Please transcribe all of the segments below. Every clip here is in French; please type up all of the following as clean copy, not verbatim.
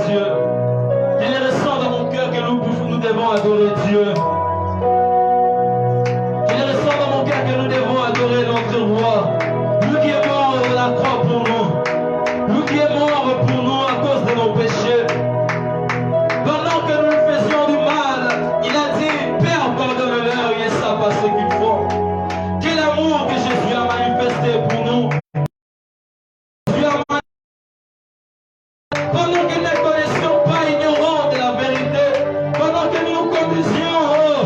Dieu. Qu'il ressent dans mon cœur que nous devons adorer Dieu. Qu'il ressent dans mon cœur que nous devons adorer notre roi. Lui qui est mort à la croix pour nous. Lui qui est mort pour nous à cause de nos péchés. Pendant que nous lui faisions du mal, il a dit, Père, pardonne-leur, et ça pas ce qu'ils font. Quel amour que Jésus a manifesté pour nous. Pendant que nous ne connaissions pas, ignorants de la vérité, pendant que nous nous conduisions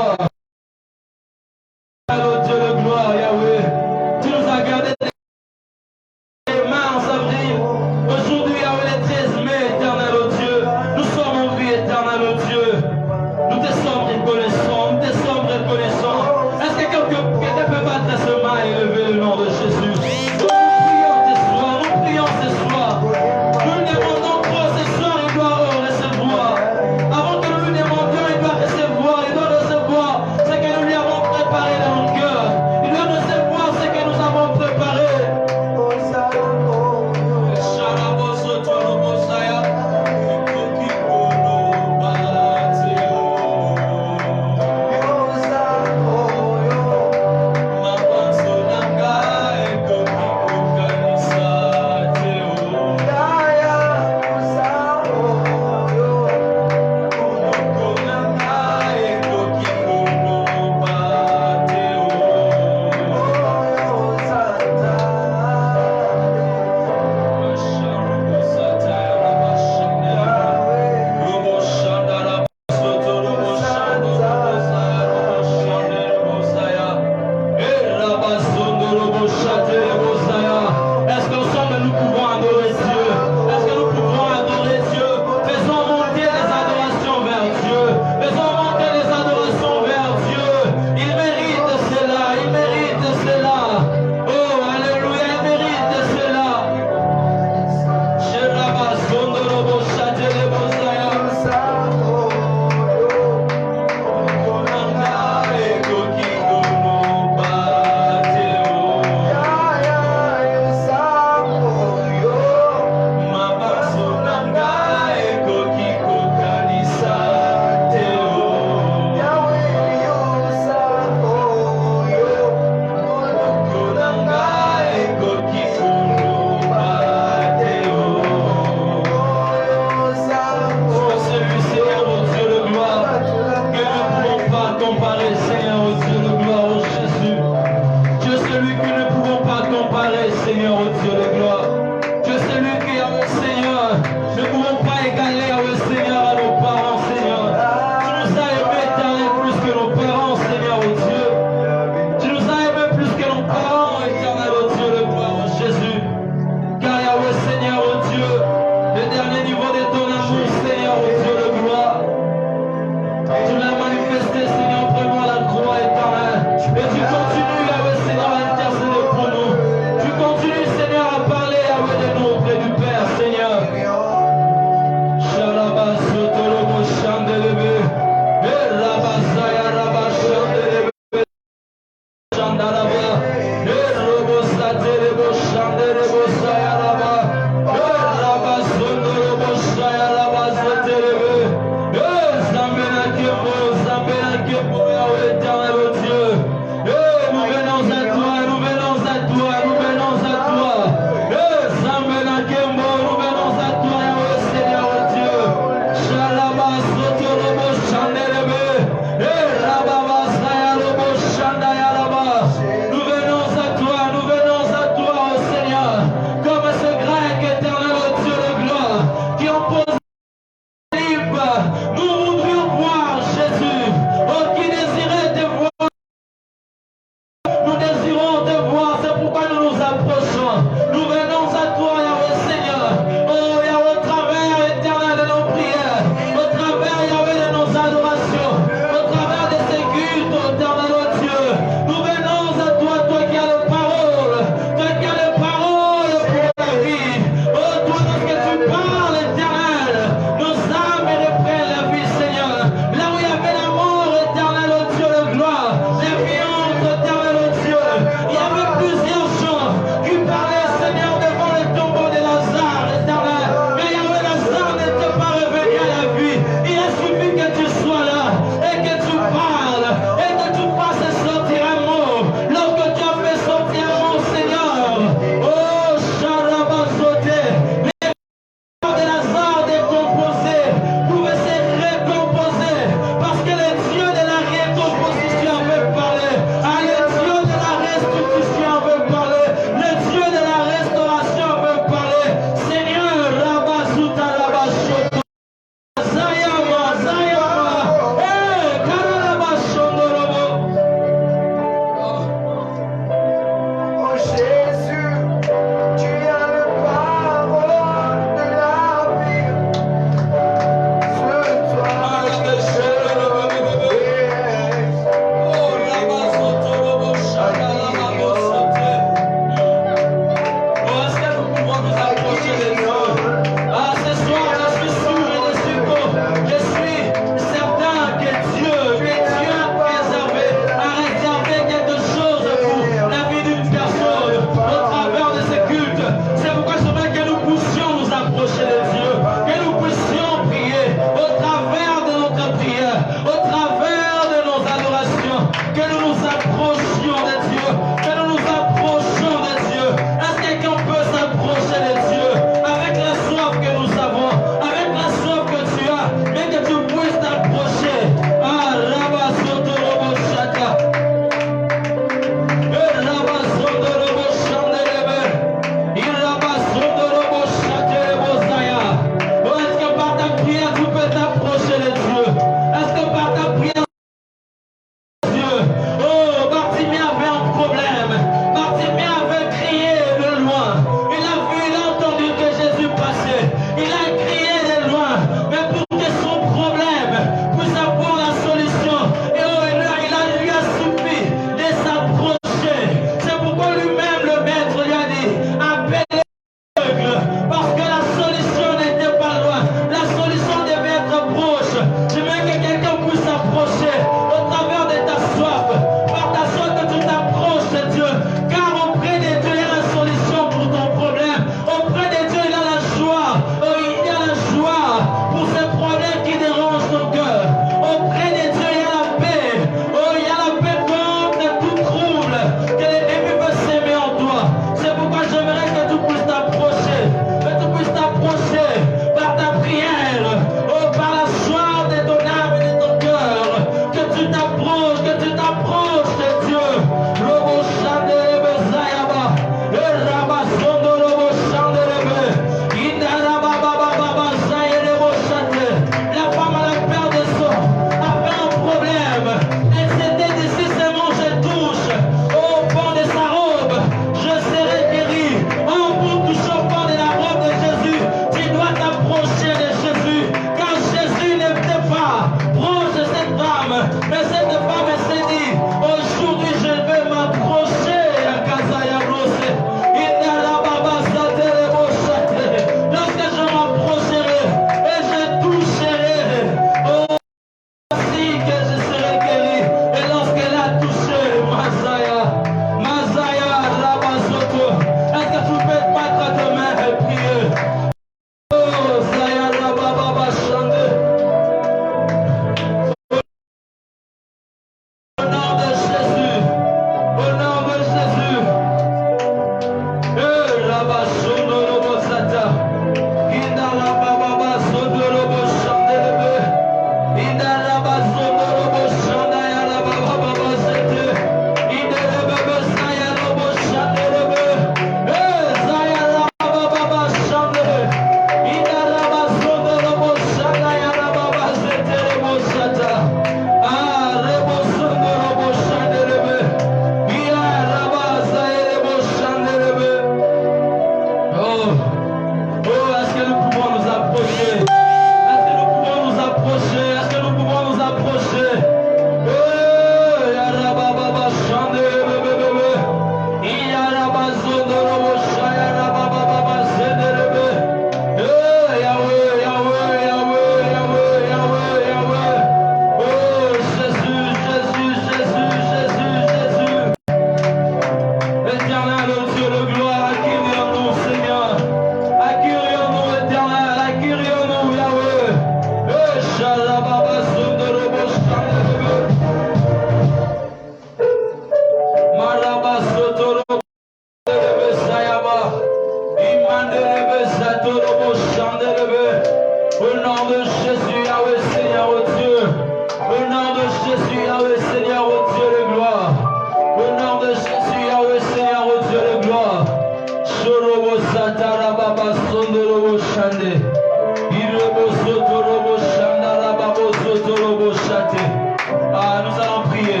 Ah, nous allons prier.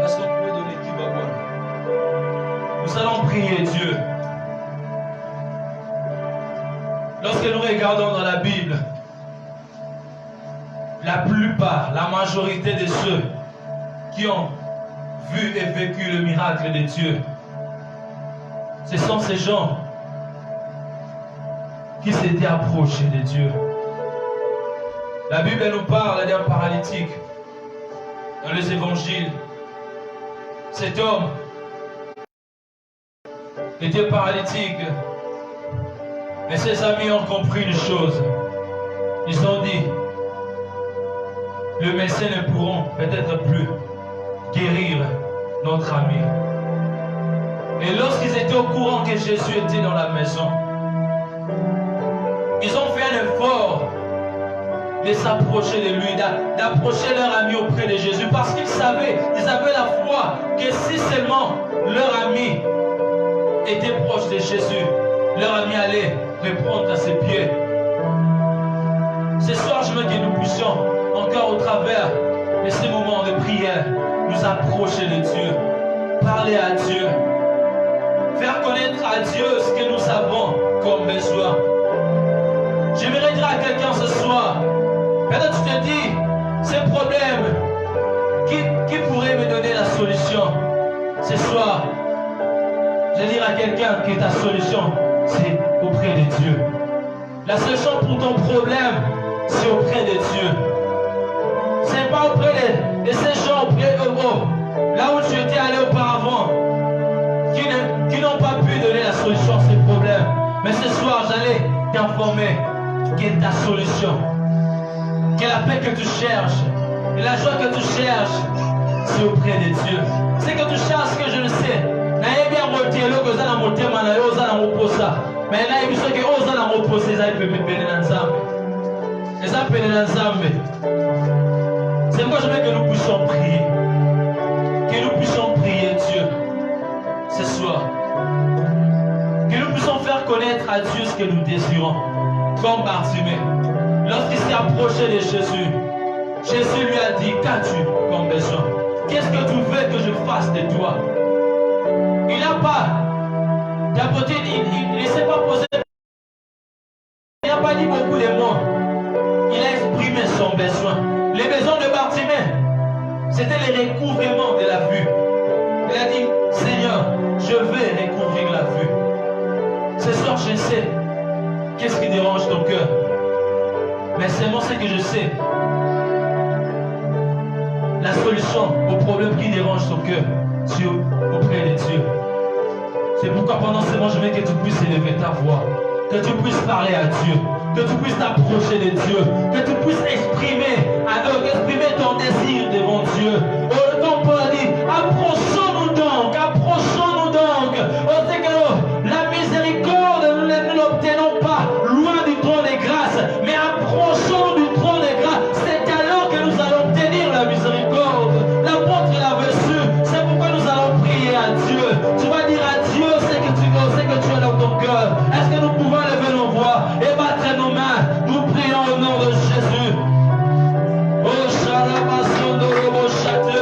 Est-ce qu'on peut donner qui va voir? Nous allons prier Dieu. Lorsque nous regardons dans la Bible, la plupart, la majorité de ceux qui ont vu et vécu le miracle de Dieu, ce sont ces gens qui s'étaient approchés de Dieu. La Bible nous parle d'un paralytique dans les évangiles. Cet homme était paralytique, mais ses amis ont compris une chose. Ils ont dit, le médecin ne pourront peut-être plus guérir notre ami. Et lorsqu'ils étaient au courant que Jésus était dans la maison, ils ont fait un effort de s'approcher de lui, d'approcher leur ami auprès de Jésus, parce qu'ils savaient, ils avaient la foi que si seulement leur ami était proche de Jésus, leur ami allait répondre à ses pieds. Ce soir, je veux que nous puissions, encore au travers de ces moments de prière, nous approcher de Dieu, parler à Dieu, faire connaître à Dieu ce que nous avons comme besoin. J'aimerais dire à quelqu'un ce soir, peut-être tu te dis, ces problèmes, qui pourrait me donner la solution? Ce soir, je vais dire à quelqu'un que ta solution, c'est auprès de Dieu. La solution pour ton problème, c'est auprès de Dieu. C'est pas auprès de ces gens, là où tu étais allé auparavant, qui n'ont pas pu donner la solution à ces problèmes. Mais ce soir, j'allais t'informer quelle est ta solution. Que la paix que tu cherches, et la joie que tu cherches, c'est auprès de Dieu. C'est que tu cherches que je le sais. Mais bien monter là que ça n'a monté mana yo ça n'a reposé. Mais là il faut que oza n'a reposé ça peut me bénir dans Nzambe. Et ça peut dans Nzambe. C'est pourquoi je veux que nous puissions prier. Que nous puissions prier Dieu ce soir. Que nous puissions faire connaître à Dieu ce que nous désirons. Comme Bartimée, lorsqu'il s'est approché de Jésus, Jésus lui a dit, qu'as-tu comme besoin? Qu'est-ce que tu veux que je fasse de toi? Il n'a pas d'apporter, il ne s'est pas posé. Il n'a pas dit beaucoup de mots. Il a exprimé son besoin. Les besoins de Bartimée, c'était le recouvrement de la vue. Il a dit, Seigneur, je vais recouvrir la vue. Ce soir, je sais qu'est-ce qui dérange ton cœur. Mais seulement ce que je sais, la solution au problème qui dérange ton cœur, c'est auprès de Dieu. C'est pourquoi pendant ce moment, je veux que tu puisses élever ta voix, que tu puisses parler à Dieu, que tu puisses t'approcher de Dieu, que tu puisses exprimer ton désir devant Dieu. Oh, ton Paul dit, approchons-nous donc. Oh, c'est que la miséricorde, nous ne l'obtenons pas loin du trône de grâce, mais approchons du trône de grâce. C'est alors que nous allons obtenir la miséricorde. L'apôtre l'avait su, c'est pourquoi nous allons prier à Dieu. Tu vas dire à Dieu ce que tu veux, ce que tu as dans ton cœur. Est-ce que nous pouvons lever nos voix et battre nos mains? Nous prions au nom de Jésus. Oh, Sharabasondorobo Chate.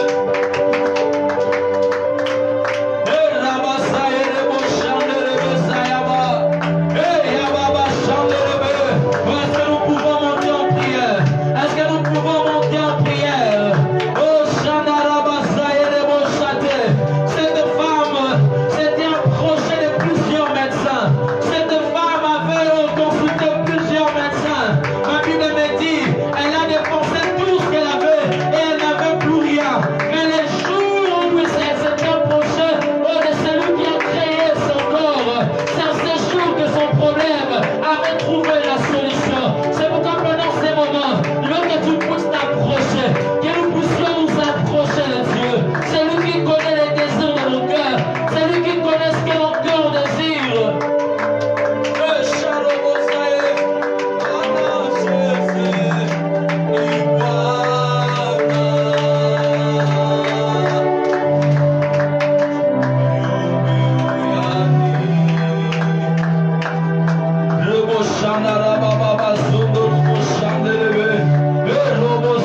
Robo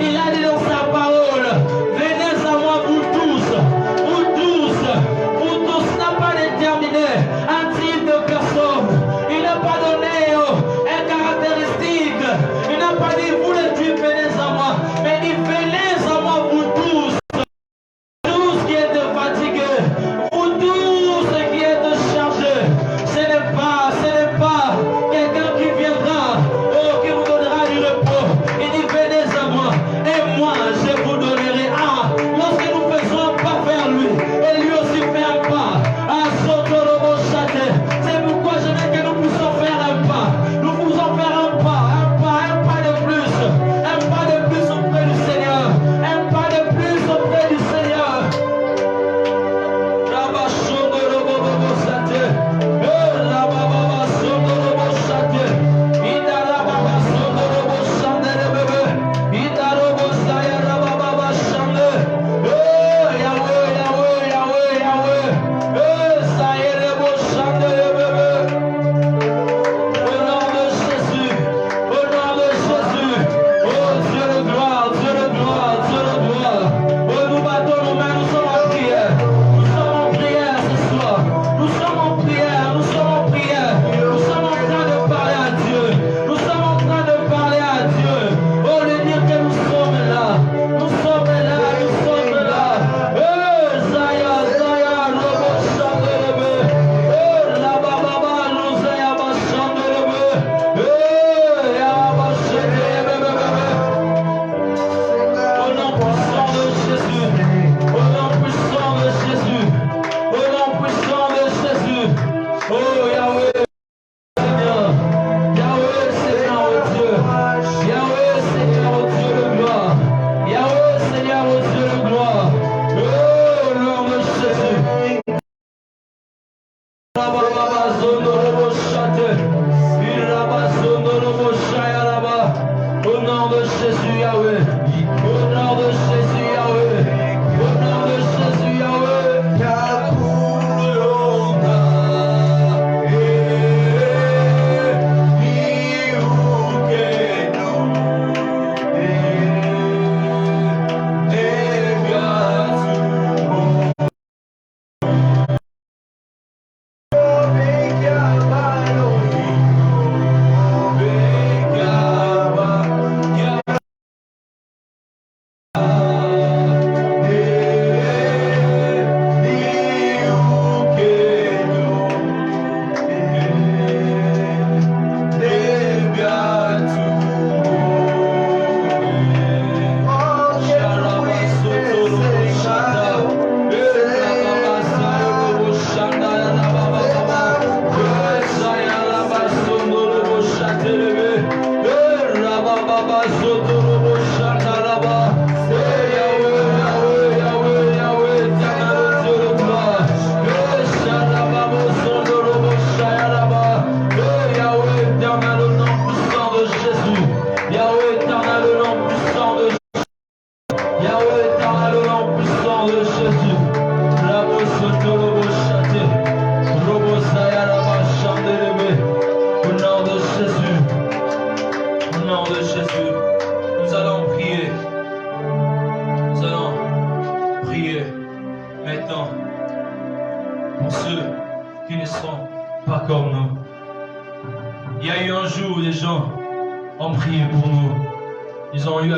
Il a dit dans sa parole, venez à moi vous tous, n'a pas déterminé un type de personne. Il n'a pas donné une caractéristique. Il n'a pas dit vous les types venez à moi, mais il dit venez à moi vous tous qui êtes fatigués, vous tous qui êtes chargés. Ce n'est pas quelqu'un qui viendra qui vous donnera du repos. Il dit venez à moi et moi je vous donnerai. Lorsque nous faisons un pas vers lui et lui aussi fait un pas, c'est pourquoi je veux que nous puissions faire un pas. Nous pouvons faire un pas de plus auprès du Seigneur, un pas de plus auprès du Seigneur.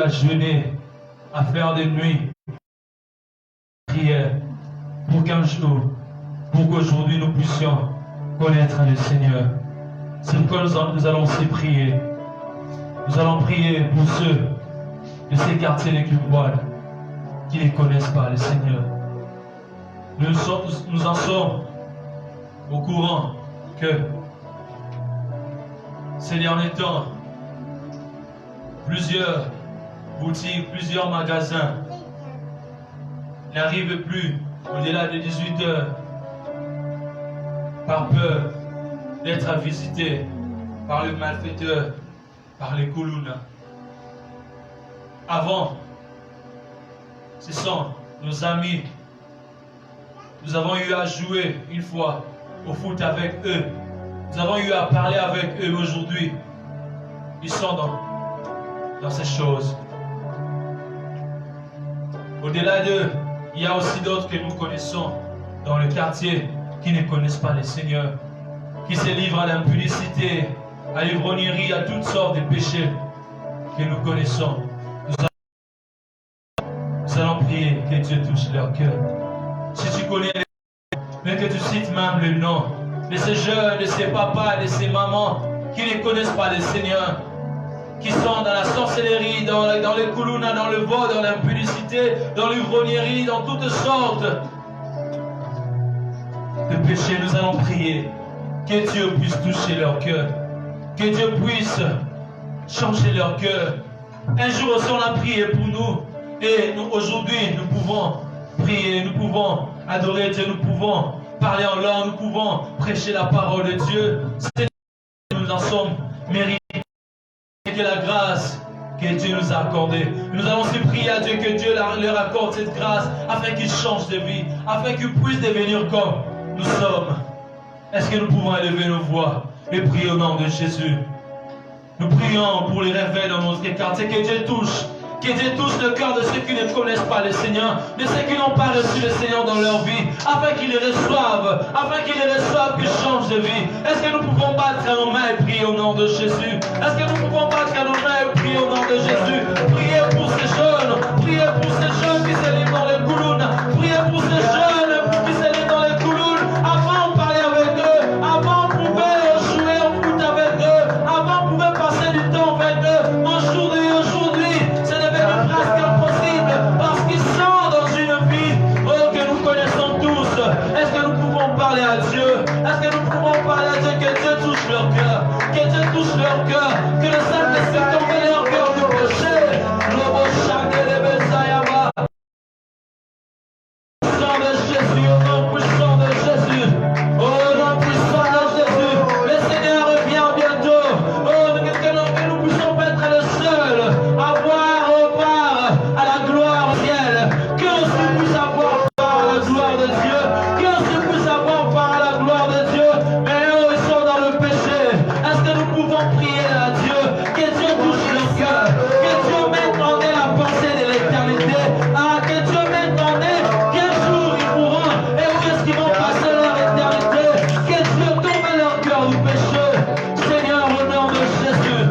Jeûner, à faire des nuits, prière, pour qu'un jour, pour qu'aujourd'hui nous puissions connaître le Seigneur. C'est pourquoi nous allons aussi prier. Nous allons prier pour ceux de ces quartiers de Club qui ne connaissent pas le Seigneur. Nous en sommes au courant que ces derniers temps, plusieurs boutiques, plusieurs magasins n'arrivent plus au-delà de 18 heures par peur d'être visités par le malfaiteur, par les Koulouna. Avant, ce sont nos amis. Nous avons eu à jouer une fois au foot avec eux. Nous avons eu à parler avec eux aujourd'hui. Ils sont dans ces choses. Au-delà d'eux, il y a aussi d'autres que nous connaissons dans le quartier qui ne connaissent pas le Seigneur, qui se livrent à l'impudicité, à l'ivrognerie, à toutes sortes de péchés que nous connaissons. Nous allons prier que Dieu touche leur cœur. Si tu connais les noms, mais que tu cites même le nom de ces jeunes, de ces papas, de ces mamans qui ne connaissent pas le Seigneur, qui sont dans la sorcellerie, dans les koulouna, dans le vol, dans l'impudicité, dans l'ivrognerie, dans toutes sortes de péchés, nous allons prier que Dieu puisse toucher leur cœur, que Dieu puisse changer leur cœur. Un jour aussi on a prié pour nous, et aujourd'hui nous pouvons prier, nous pouvons adorer Dieu, nous pouvons parler en langue, nous pouvons prêcher la parole de Dieu. Nous en sommes mérités. Et que la grâce que Dieu nous a accordée, nous allons aussi prier à Dieu que Dieu leur accorde cette grâce afin qu'ils changent de vie, afin qu'ils puissent devenir comme nous sommes. Est-ce que nous pouvons élever nos voix et prier au nom de Jésus? Nous prions pour les réveils dans notre quartier, que Dieu touche le cœur de ceux qui ne connaissent pas le Seigneur, de ceux qui n'ont pas reçu le Seigneur dans leur vie, afin qu'ils les reçoivent, qu'ils changent de vie. Est-ce que nous pouvons battre nos mains et prier au nom de Jésus? Est-ce que nous pouvons battre nos mains et prier au nom de Jésus? Priez pour ces jeunes qui se livrent dans les koulounes, priez pour ces jeunes qui se livrent dans les koulounes. Avant on parlait avec eux, avant on pouvait jouer au foot avec eux, avant on pouvait passer du temps avec eux. Aujourd'hui, c'est devenu presque impossible parce qu'ils sont dans une vie que nous connaissons tous. Est-ce que nous pouvons parler à Dieu? Est-ce que nous pouvons parler à Dieu, que Dieu touche leur cœur, que Dieu touche leur cœur, que le Saint-Esprit tombe leur cœur du péché. Lobo Shaka de Besayaba. Sang de Jésus, au nom puissant de Jésus, au nom puissant de Jésus, le Seigneur revient bientôt. Oh, que nous puissions être les seuls à voir part à la gloire au ciel, que nous puissions avoir part à la gloire de Dieu, que nous puissions avoir part à la gloire de Dieu, mais eux ils sont dans le péché. Est-ce que nous pouvons prier à Dieu, que Dieu touche leur cœur, que Dieu mette en eux la pensée de l'éternité, que Dieu mette en eux quel jour ils pourront et où est-ce qu'ils vont passer leur éternité, que Dieu tombe leur cœur du péché. Seigneur, au nom de Jésus,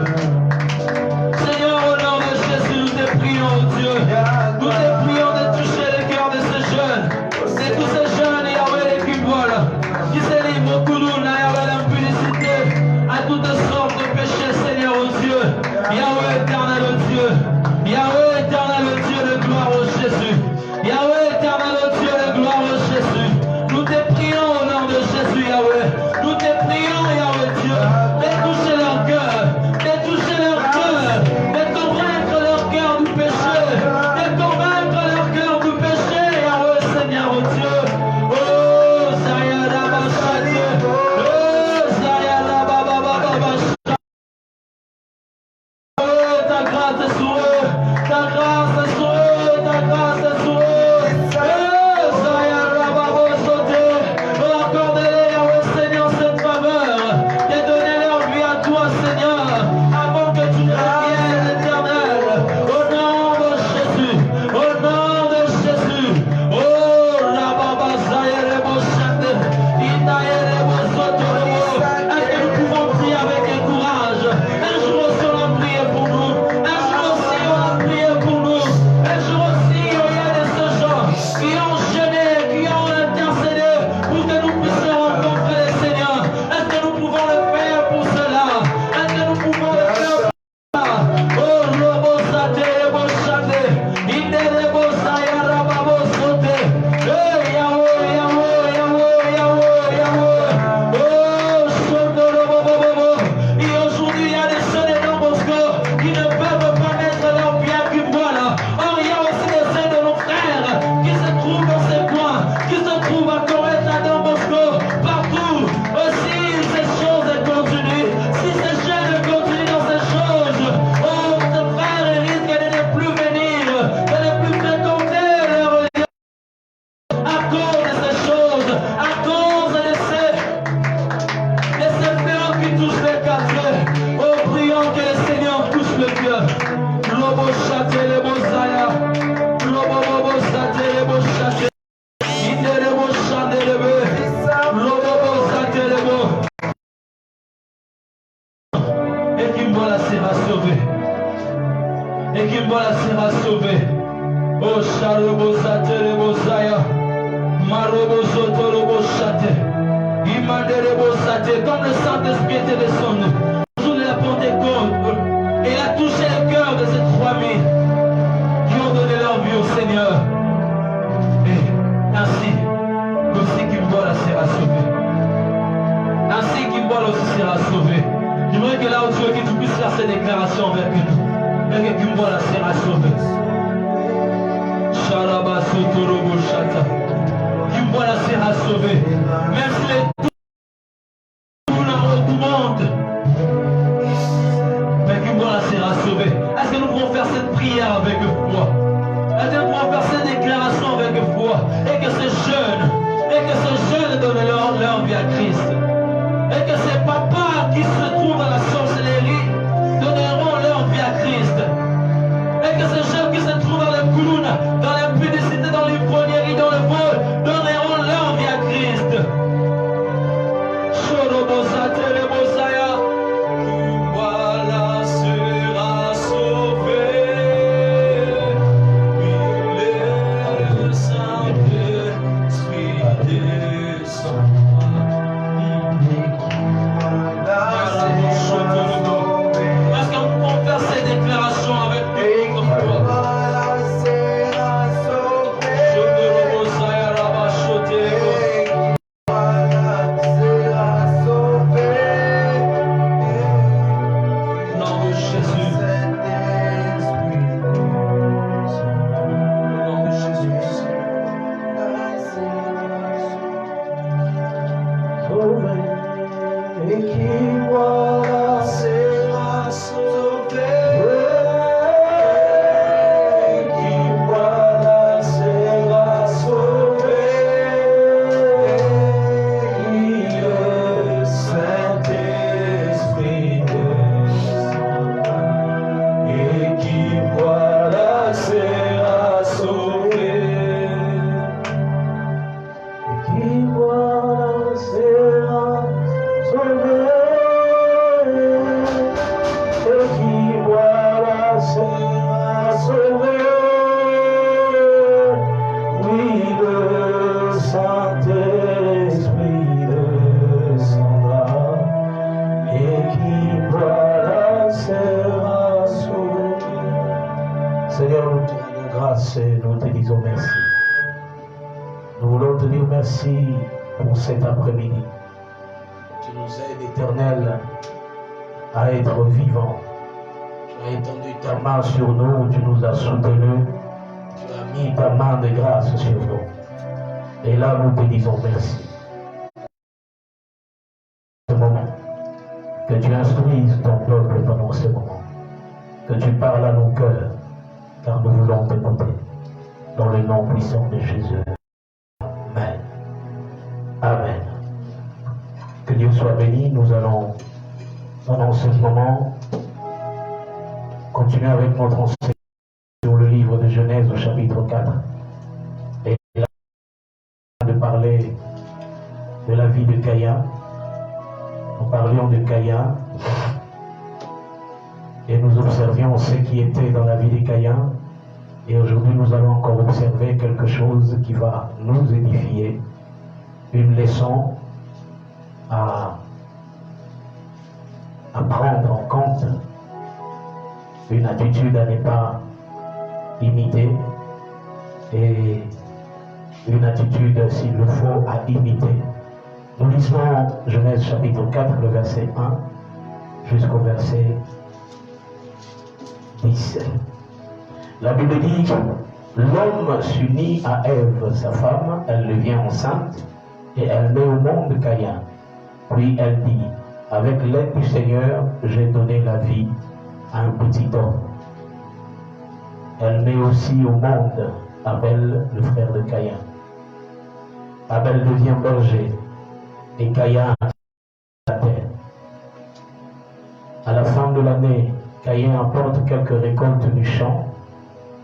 Seigneur, au nom de Jésus, nous te prions, Dieu, nous te prions de toucher le cœur de ces jeunes, de tous ces jeunes, Yahweh, qui volent, qui se livrent au koulouna, Yahweh, l'impudicité, à toutes sortes de péchés, Seigneur, au Dieu, Yahweh, éternel, au Dieu, Yahweh, éternel, au Dieu, de gloire au Jésus, Yahweh, éternel, au Dieu, de gloire au Jésus, nous te prions au nom de Jésus, Yahweh, nous te prions, Yahweh, Dieu, de toucher leur cœur, de toucher leur cœur, de convaincre leur cœur du péché, de convaincre leur cœur du péché, Yahweh, Seigneur, au Dieu. Comme le Saint-Esprit était descendu, le jour de la Pentecôte, et il a touché le cœur de ces 3000 qui ont donné leur vie au Seigneur. Et ainsi, aussi Kimbola sera sauvé. Ainsi Kimbola aussi sera sauvé. J'aimerais que là où tu es, que tu puisses faire ces déclarations avec nous. Et que Kimbola sera sauvé. Sharaba Sotorobo Shata. Kimbola sera sauvé. Même si les est-ce que nous pouvons faire cette prière avec foi? Est-ce que nous pouvons faire cette déclaration avec foi? Et que ces jeunes donnent leur vie à Christ. Et que ces papas qui se trouvent dans la sorcellerie donneront leur vie à Christ. Et que ces jeunes qui se trouvent dans les clowns, dans l'impudicité, dans l'ivrognerie, dans le vol, donneront leur vie à Christ. Seigneur, nous te rendons grâce et nous te disons merci. Nous voulons te dire merci pour cet après-midi. Tu nous aides, Éternel, à être vivants. Tu as étendu ta main sur nous, tu nous as soutenus, tu as mis ta main de grâce sur nous. Et là, nous te disons merci. Ce moment, que tu instruises ton peuple pendant ce moment, que tu parles à nos cœurs, car nous voulons t'écouter. Dans le nom puissant de Jésus. Amen. Amen. Que Dieu soit béni. Nous allons, pendant ce moment, continuer avec notre enseignement sur le livre de Genèse au chapitre 4. Et là, de parler de la vie de Caïn. Nous parlions de Caïn. Et nous observions ce qui était dans la vie de Caïn. Et aujourd'hui, nous allons encore observer quelque chose qui va nous édifier. Une leçon à prendre en compte. Une attitude à ne pas imiter. Et une attitude, s'il le faut, à imiter. Nous lisons Genèse chapitre 4, le verset 1 jusqu'au verset 10. La Bible dit que l'homme s'unit à Ève, sa femme, elle devient enceinte et elle met au monde Caïn. Puis elle dit, avec l'aide du Seigneur, j'ai donné la vie à un petit homme. Elle met aussi au monde Abel, le frère de Caïn. Abel devient berger et Caïn la terre. À la fin de l'année, Caïn apporte quelques récoltes du champ,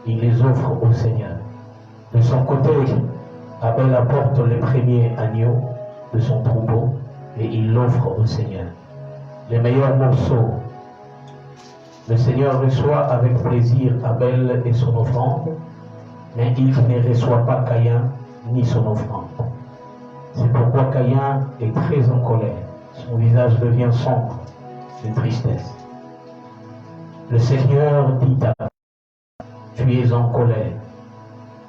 il les offre au Seigneur. De son côté, Abel apporte les premiers agneaux de son troupeau et il l'offre au Seigneur. Les meilleurs morceaux. Le Seigneur reçoit avec plaisir Abel et son offrande, mais il ne reçoit pas Caïn ni son offrande. C'est pourquoi Caïn est très en colère. Son visage devient sombre de tristesse. Le Seigneur dit à Caïn, tu es en colère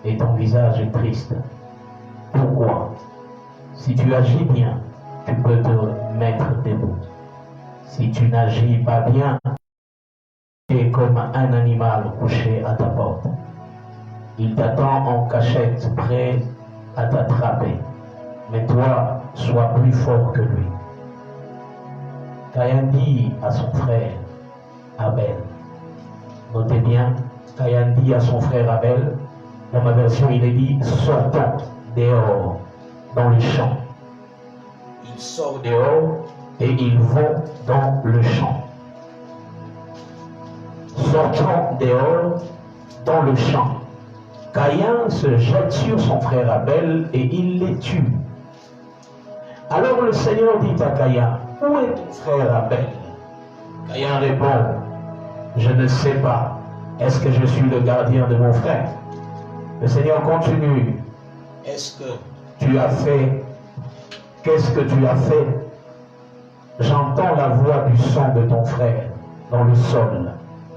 et ton visage est triste. Pourquoi? Si tu agis bien, tu peux te mettre debout. Si tu n'agis pas bien, tu es comme un animal couché à ta porte. Il t'attend en cachette, prêt à t'attraper. Mais toi, sois plus fort que lui. Caïn dit à son frère Abel. Notez bien, Caïn dit à son frère Abel, dans ma version il est dit, sortons dehors dans le champ. Il sort dehors et ils vont dans le champ. Sortons dehors dans le champ. Caïn se jette sur son frère Abel et il les tue. Alors le Seigneur dit à Caïn, où est ton frère Abel? Caïn répond, je ne sais pas. Est-ce que je suis le gardien de mon frère? Le Seigneur continue. Est-ce que tu as fait? Qu'est-ce que tu as fait? J'entends la voix du sang de ton frère dans le sol.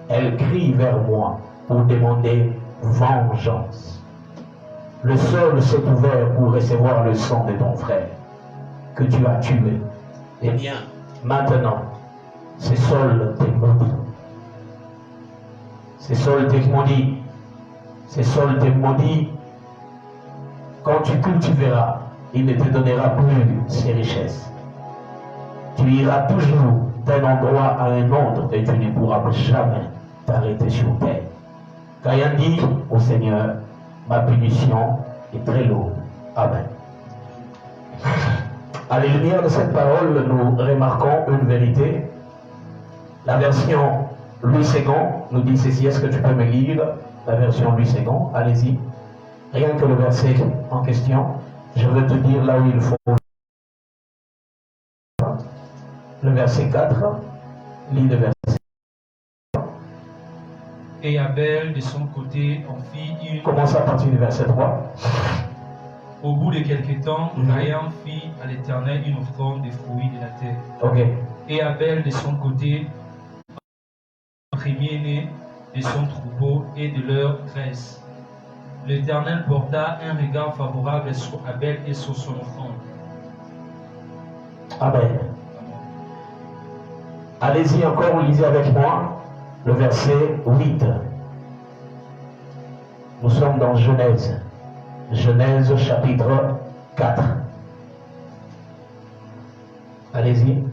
Elle crie vers moi pour demander vengeance. Le sol s'est ouvert pour recevoir le sang de ton frère que tu as tué. Eh bien, maintenant, c'est Saul t'est maudit. C'est Saul t'est maudit. C'est Saul t'est maudit. Quand tu cultiveras, il ne te donnera plus ses richesses. Tu iras toujours d'un endroit à un autre et tu ne pourras jamais t'arrêter sur terre. Caïn dit au Seigneur, ma punition est très lourde. Amen. À la lumière de cette parole, nous remarquons une vérité. La version Louis II nous dit ceci. Est-ce que tu peux me lire la version Louis II? Allez-y. Rien que le verset en question. Je veux te dire là où il faut. Le verset 4. Lis le verset. Et Abel, de son côté, en fit une... Commence à partir du verset 3. Au bout de quelque temps, Caïn fit à l'Éternel une offrande des fruits de la terre. Ok. Et Abel, de son côté, premier-né de son troupeau et de leur graisse. L'Éternel porta un regard favorable sur Abel et sur son offrande. Amen. Allez-y encore, lisez avec moi le verset 8. Nous sommes dans Genèse. Genèse chapitre 4. Allez-y.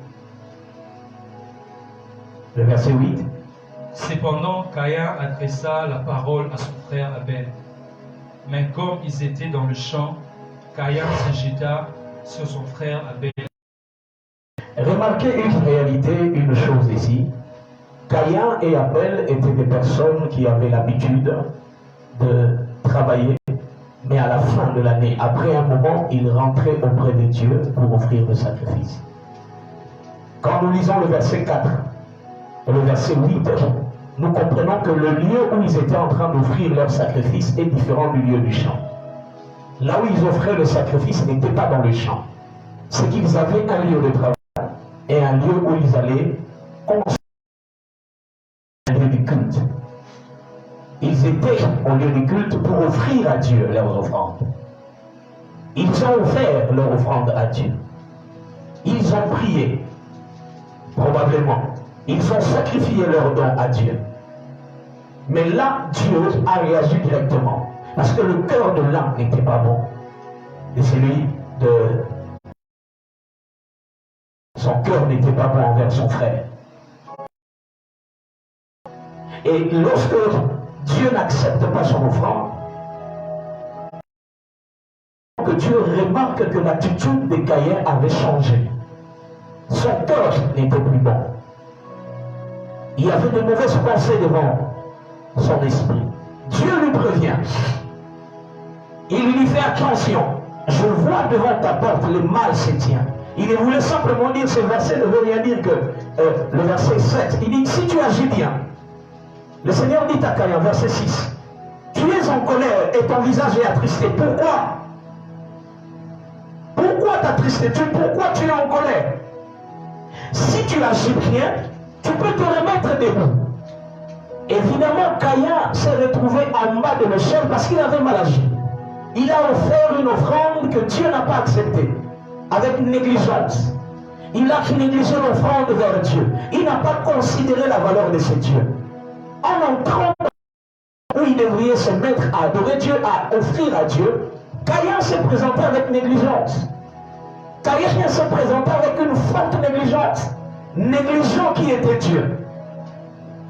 Le verset 8. Cependant, Caïn adressa la parole à son frère Abel. Mais comme ils étaient dans le champ, Caïn se jeta sur son frère Abel. Remarquez une réalité, une chose ici. Caïn et Abel étaient des personnes qui avaient l'habitude de travailler, mais à la fin de l'année, après un moment, ils rentraient auprès de Dieu pour offrir le sacrifice. Quand nous lisons le verset 4 et le verset 8, nous comprenons que le lieu où ils étaient en train d'offrir leur sacrifice est différent du lieu du champ. Là où ils offraient le sacrifice n'était pas dans le champ. C'est qu'ils avaient un lieu de travail et un lieu où ils allaient construire un lieu de culte. Ils étaient au lieu de culte pour offrir à Dieu leurs offrandes. Ils ont offert leur offrande à Dieu. Ils ont prié, probablement. Ils ont sacrifié leurs dons à Dieu. Mais là, Dieu a réagi directement. Parce que le cœur de l'un n'était pas bon. Et celui de... Son cœur n'était pas bon envers son frère. Et lorsque Dieu n'accepte pas son offrande, que Dieu remarque que l'attitude de Caïn avait changé. Son cœur n'était plus bon. Il y avait de mauvaises pensées devant son esprit. Dieu lui prévient. Il lui fait attention. Je vois devant ta porte, le mal se tient. Il voulait simplement dire, ce verset ne veut rien dire que le verset 7. Il dit, si tu agis bien, le Seigneur dit à Caïn, verset 6, Tu es en colère et ton visage est attristé. Pourquoi? Pourquoi t'attristes? Pourquoi tu es en colère? Si tu agis bien, tu peux te remettre debout. Évidemment, Caïn s'est retrouvé en bas de l'échelle parce qu'il avait mal agi. Il a offert une offrande que Dieu n'a pas acceptée, avec négligence. Il a négligé l'offrande vers Dieu. Il n'a pas considéré la valeur de ce Dieu. En entrant où il devrait se mettre à adorer Dieu, à offrir à Dieu, Caïn s'est présenté avec négligence. Caïn s'est présenté avec une forte négligence. Négligent qui était Dieu.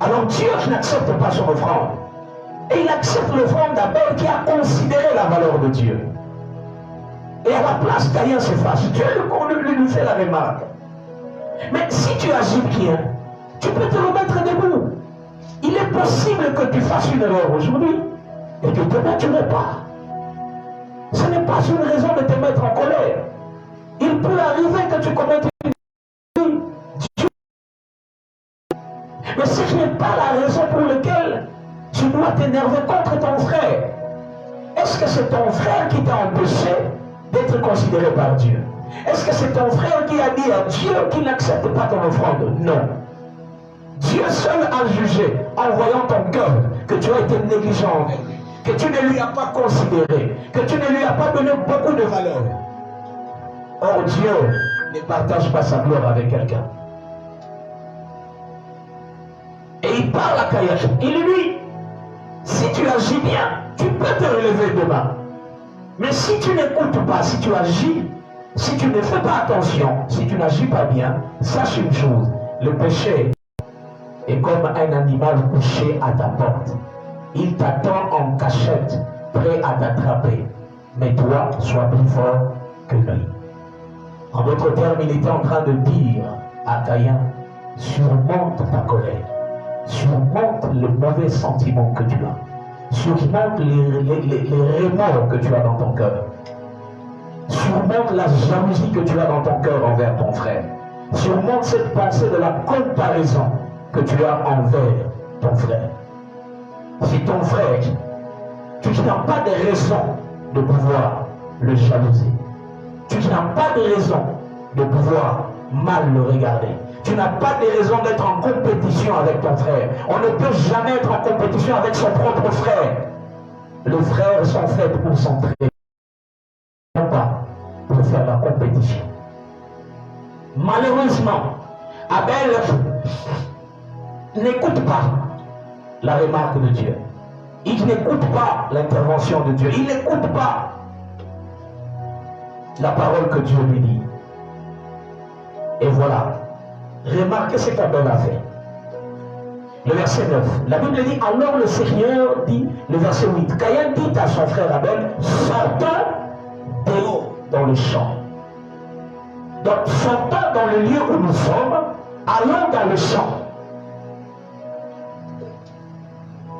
Alors Dieu n'accepte pas son offrande. Et il accepte l'offrande d'Abel qui a considéré la valeur de Dieu. Et à la place, Caïn se fâche. Dieu lui fait la remarque. Mais si tu agis bien, tu peux te remettre debout. Il est possible que tu fasses une erreur aujourd'hui et que demain tu repars. Ce n'est pas une raison de te mettre en colère. Il peut arriver que tu commettes une erreur. Mais ce n'est pas la raison pour laquelle tu dois t'énerver contre ton frère. Est-ce que c'est ton frère qui t'a empêché d'être considéré par Dieu? Est-ce que c'est ton frère qui a dit à Dieu qu'il n'accepte pas ton offrande? Non. Dieu seul a jugé en voyant ton cœur que tu as été négligent envers lui, que tu ne lui as pas considéré, que tu ne lui as pas donné beaucoup de valeur. Or Dieu ne partage pas sa gloire avec quelqu'un. Et il parle à Caïn. Il lui dit, si tu agis bien, tu peux te relever demain. Mais si tu n'écoutes pas, si tu agis, si tu ne fais pas attention, si tu n'agis pas bien, sache une chose, le péché est comme un animal couché à ta porte. Il t'attend en cachette, prêt à t'attraper. Mais toi, sois plus fort que lui. En d'autres termes, il était en train de dire à Caïn, surmonte ta colère, surmonte le mauvais sentiment que tu as, surmonte les remords que tu as dans ton cœur, surmonte la jalousie que tu as dans ton cœur envers ton frère, surmonte cette pensée de la comparaison que tu as envers ton frère. Si ton frère, tu n'as pas de raison de pouvoir le jalouser, tu n'as pas de raison de pouvoir mal le regarder, tu n'as pas de raison d'être en compétition avec ton frère. On ne peut jamais être en compétition avec son propre frère. Les frères sont faits pour s'entraider, non pas pour faire la compétition. Malheureusement, Abel n'écoute pas la remarque de Dieu. Il n'écoute pas l'intervention de Dieu. Il n'écoute pas la parole que Dieu lui dit. Et voilà. Remarquez ce qu'Abel a fait. Le verset 9. La Bible dit, alors le Seigneur dit, le verset 8, Caïn dit à son frère Abel, sortons dehors dans le champ. Donc sortons dans le lieu où nous sommes, allons dans le champ.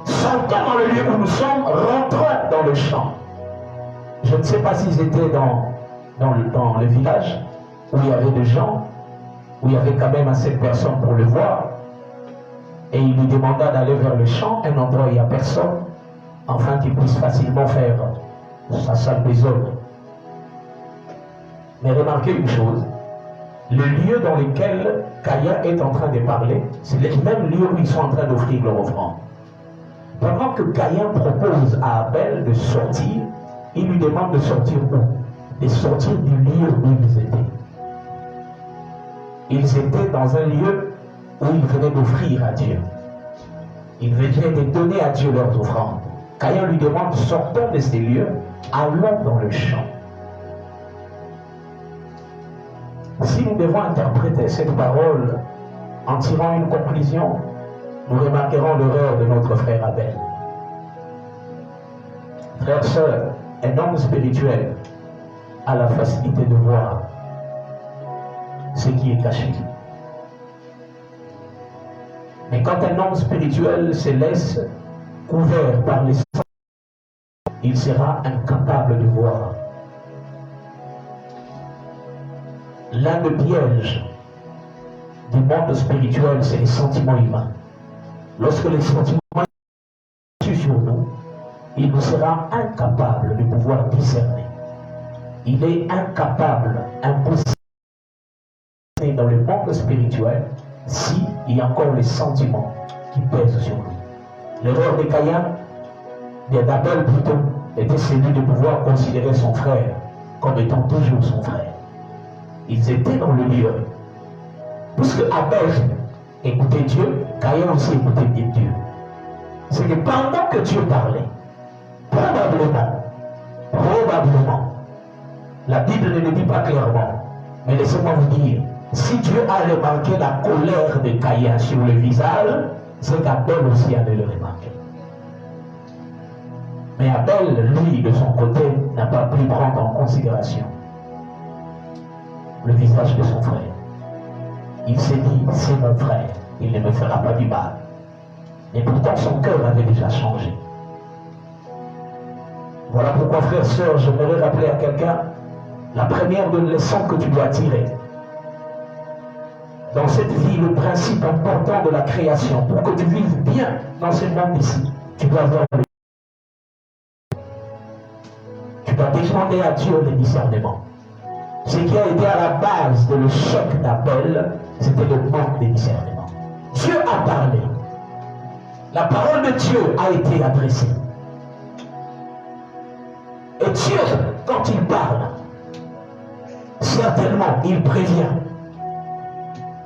Sortons dans le lieu où nous sommes, rentrons dans le champ. Je ne sais pas s'ils étaient dans le village où il y avait des gens, où il y avait quand même assez de personnes pour le voir. Et il lui demanda d'aller vers le champ, un endroit où il n'y a personne, afin qu'il puisse facilement faire sa sale besogne. Mais remarquez une chose, le lieu dans lequel Caïn est en train de parler, c'est le même lieu où ils sont en train d'offrir leur offrande. Pendant que Caïn propose à Abel de sortir, il lui demande de sortir où? De sortir du lieu où ils étaient. Ils étaient dans un lieu où ils venaient d'offrir à Dieu. Ils venaient de donner à Dieu leurs offrandes. Caïn lui demande, sortons de ces lieux, allons dans le champ. Si nous devons interpréter cette parole en tirant une conclusion, nous remarquerons l'erreur de notre frère Abel. Frères, sœurs, un homme spirituel a la facilité de voir ce qui est caché. Mais quand un homme spirituel se laisse couvert par les sens, il sera incapable de voir. L'un des pièges du monde spirituel, c'est les sentiments humains. Lorsque les sentiments sont sur nous, il nous sera incapable de pouvoir discerner. Il est incapable, impossible dans le monde spirituel s'il y a encore les sentiments qui pèsent sur lui. L'erreur de Caïn, d'Abel plutôt, était celui de pouvoir considérer son frère comme étant toujours son frère. Ils étaient dans le lieu. Puisque Abel écoutait Dieu, Caïn aussi écoutait bien Dieu. C'est que pendant que Dieu parlait, probablement, la Bible ne le dit pas clairement, mais laissez-moi vous dire, si Dieu a remarqué la colère de Caïn sur le visage, c'est qu'Abel aussi allait le remarquer. Mais Abel, lui, de son côté, n'a pas pu prendre en considération le visage de son frère. Il s'est dit, c'est mon frère, il ne me fera pas du mal. Et pourtant, son cœur avait déjà changé. Voilà pourquoi, frères et sœurs, j'aimerais rappeler à quelqu'un la première de leçons que tu dois tirer. Dans cette vie, le principe important de la création, pour que tu vives bien dans ce monde ici, tu dois avoir le... Tu dois demander à Dieu le discernement. Ce qui a été à la base de le choc d'Abel, c'était le manque de discernement. Dieu a parlé. La parole de Dieu a été adressée. Et Dieu, quand il parle, certainement, il prévient.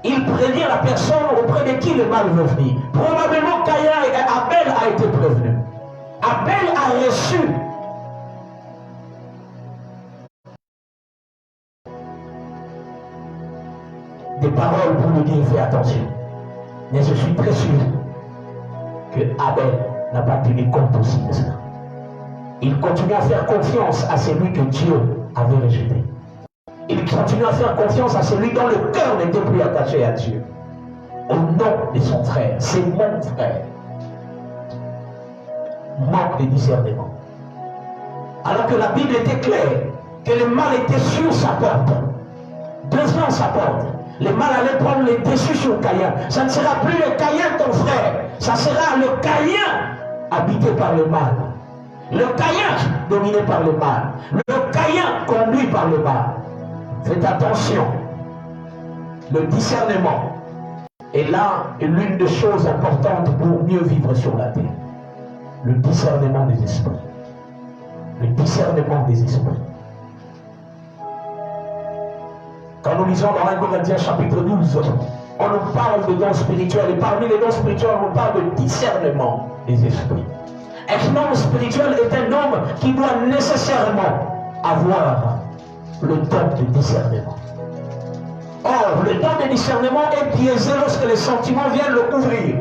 Il prévient la personne auprès de qui le mal veut venir. Probablement Abel a été prévenu. Abel a reçu des paroles pour lui dire fais attention. Mais je suis très sûr que Abel n'a pas tenu compte aussi de cela. Il continue à faire confiance à celui que Dieu avait rejeté. Il continue à faire confiance à celui dont le cœur n'était plus attaché à Dieu. Au nom de son frère, c'est mon frère. Manque de discernement. Alors que la Bible était claire, que le mal était sur sa porte, devant sa porte. Le mal allait prendre le dessus sur Caïn. Ça ne sera plus le Caïn ton frère, ça sera le Caïn habité par le mal. Le Caïn dominé par le mal. Le Caïn conduit par le mal. Faites attention. Le discernement est là l'une des choses importantes pour mieux vivre sur la terre. Le discernement des esprits. Le discernement des esprits. Quand nous lisons dans 1 Corinthiens chapitre 12, on nous parle de dons spirituels. Et parmi les dons spirituels, on nous parle de discernement des esprits. Un homme spirituel est un homme qui doit nécessairement avoir le don de discernement. Or, le don de discernement est biaisé lorsque les sentiments viennent le couvrir.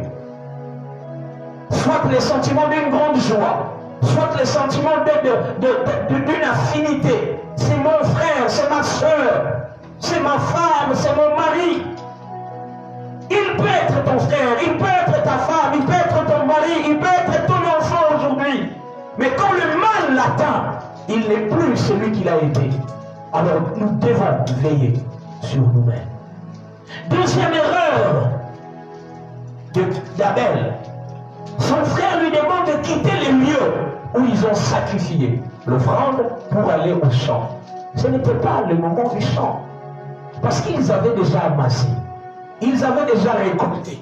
Soit les sentiments d'une grande joie, soit les sentiments d'une affinité. C'est mon frère, c'est ma soeur, c'est ma femme, c'est mon mari. Il peut être ton frère, il peut être ta femme, il peut être ton mari, il peut être ton enfant aujourd'hui. Mais quand le mal l'atteint, il n'est plus celui qu'il a été. Alors nous devons veiller sur nous-mêmes. Deuxième erreur d'Abel. Son frère lui demande de quitter les lieux où ils ont sacrifié l'offrande pour aller au champ. Ce n'était pas le moment du champ. Parce qu'ils avaient déjà amassé. Ils avaient déjà récolté.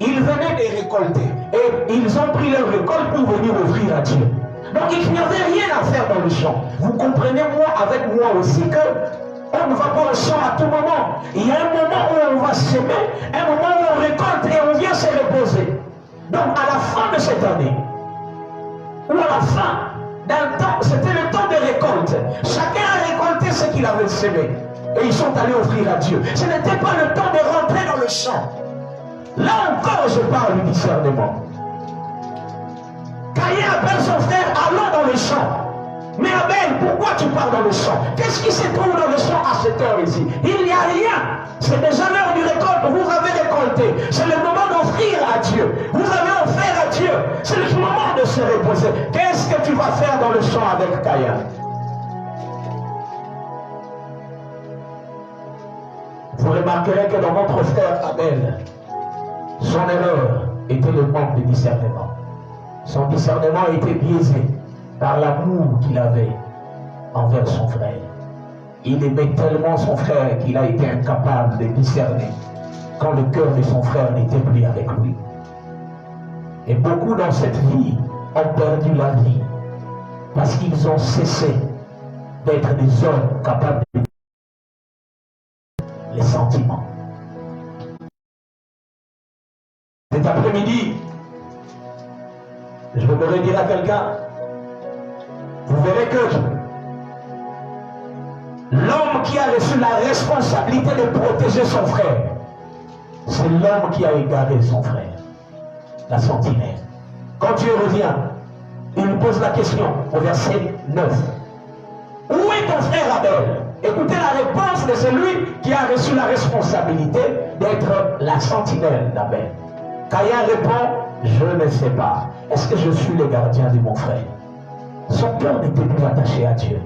Ils venaient de récolter. Et ils ont pris leur récolte pour venir offrir à Dieu. Donc il n'y avait rien à faire dans le champ. Vous comprenez, moi, avec moi aussi, que on ne va pas au champ à tout moment. Il y a un moment où on va semer, un moment où on récolte et on vient se reposer. Donc à la fin de cette année, ou à la fin d'un temps, c'était le temps de récolte. Chacun a récolté ce qu'il avait semé. Et ils sont allés offrir à Dieu. Ce n'était pas le temps de rentrer dans le champ. Là encore, je parle du discernement. Caïn appelle son frère, allons dans le champ. Mais Abel, pourquoi tu pars dans le champ? Qu'est-ce qui se trouve dans le champ à cette heure ici? Il n'y a rien. C'est déjà l'heure du récolte. Vous avez récolté. C'est le moment d'offrir à Dieu. Vous avez offert à Dieu. C'est le moment de se reposer. Qu'est-ce que tu vas faire dans le champ avec Caïn? Vous remarquerez que dans notre frère Abel, son erreur était le manque de discernement. Son discernement a été biaisé par l'amour qu'il avait envers son frère. Il aimait tellement son frère qu'il a été incapable de discerner quand le cœur de son frère n'était plus avec lui. Et beaucoup dans cette vie ont perdu la vie parce qu'ils ont cessé d'être des hommes capables de les sentiments. Cet après-midi, je voudrais dire à quelqu'un, vous verrez que l'homme qui a reçu la responsabilité de protéger son frère, c'est l'homme qui a égaré son frère, la sentinelle. Quand Dieu revient, il lui pose la question au verset 9. Où est ton frère Abel? Écoutez la réponse de celui qui a reçu la responsabilité d'être la sentinelle d'Abel. Caïn répond, je ne sais pas. Est-ce que je suis le gardien de mon frère? Son cœur n'était plus attaché à Dieu.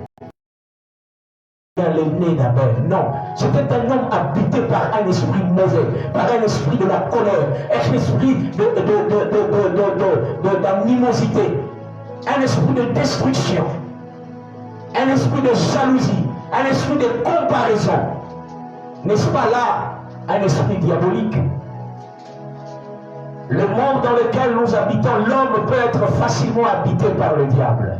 L'aîné d'Abel, non. C'était un homme habité par un esprit mauvais, par un esprit de la colère, un esprit d'animosité, un esprit de destruction, un esprit de jalousie, un esprit de comparaison. N'est-ce pas là un esprit diabolique? Le monde dans lequel nous habitons, l'homme peut être facilement habité par le diable.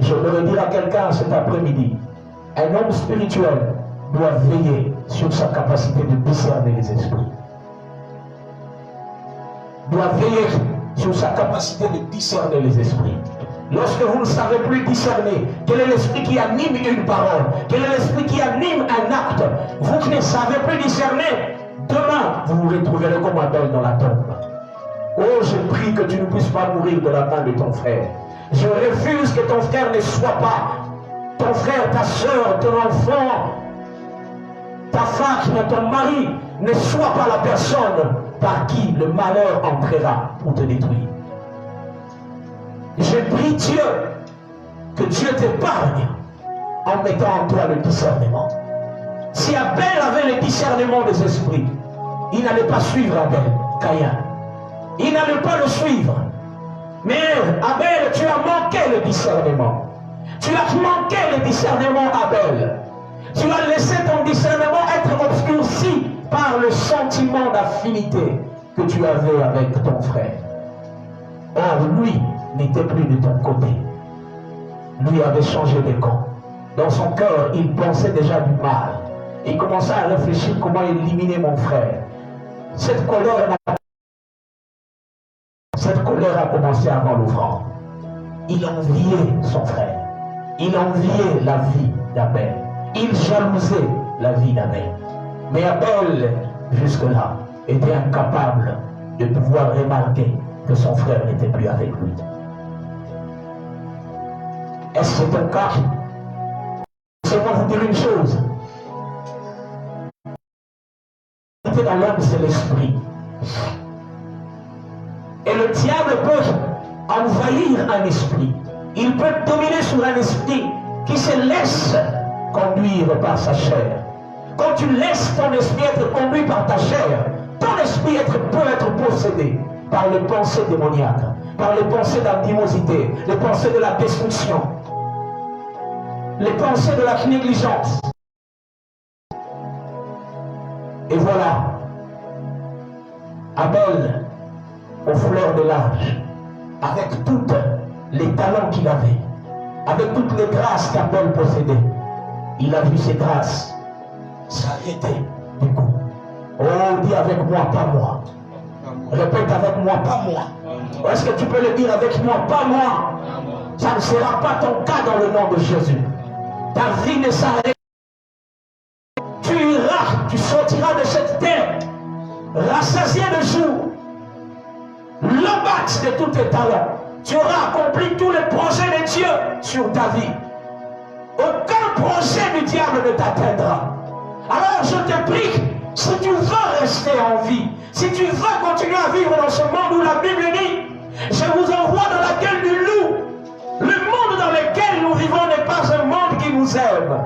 Je voudrais dire à quelqu'un cet après-midi, un homme spirituel doit veiller sur sa capacité de discerner les esprits. Doit veiller sur sa capacité de discerner les esprits. Lorsque vous ne savez plus discerner quel est l'esprit qui anime une parole, quel est l'esprit qui anime un acte, vous qui ne savez plus discerner, demain vous vous retrouverez comme Abel dans la tombe. Oh, je prie que tu ne puisses pas mourir de la main de ton frère. Je refuse que ton frère ne soit pas ton frère, ta soeur, ton enfant, ta femme, ton mari, ne soit pas la personne par qui le malheur entrera pour te détruire. Je prie Dieu que Dieu t'épargne en mettant en toi le discernement. Si Abel avait le discernement des esprits, il n'allait pas suivre Abel, Caïn. Il n'allait pas le suivre. Mais Abel, tu as manqué le discernement. Tu as manqué le discernement, Abel. Tu as laissé ton discernement être obscurci par le sentiment d'affinité que tu avais avec ton frère. Or, lui n'était plus de ton côté. Lui avait changé de camp. Dans son cœur, il pensait déjà du mal. Il commençait à réfléchir comment éliminer mon frère. Cette colère a commencé avant l'offrande. Il enviait son frère. Il enviait la vie d'Abel. Il jalousait la vie d'Abel. Mais Abel, jusque-là, était incapable de pouvoir remarquer que son frère n'était plus avec lui. Est-ce que c'est ton cas? Laissez-moi vous dire une chose. Dans l'homme, c'est l'esprit. Et le diable peut envahir un esprit. Il peut dominer sur un esprit qui se laisse conduire par sa chair. Quand tu laisses ton esprit être conduit par ta chair, ton esprit peut être possédé par les pensées démoniaques, par les pensées d'animosité, les pensées de la destruction, les pensées de la négligence. Et voilà, Abel, aux fleurs de l'âge, avec tous les talents qu'il avait, avec toutes les grâces qu'Abel possédait, il a vu ses grâces s'arrêter du coup. Oh, dis avec moi, pas moi. Répète avec moi, pas moi. Est-ce que tu peux le dire avec moi, pas moi? Ça ne sera pas ton cas dans le nom de Jésus. Ta vie ne s'arrête. Tu iras, tu sortiras de cette terre, rassasié de jour, l'abat de tous tes talents. Tu auras accompli tous les projets de Dieu sur ta vie. Aucun projet du diable ne t'atteindra. Alors je te prie, si tu veux rester en vie, si tu veux continuer à vivre dans ce monde où la Bible dit, je vous envoie dans la gueule du loup. Le monde dans lequel nous vivons n'est pas un monde qui nous aime.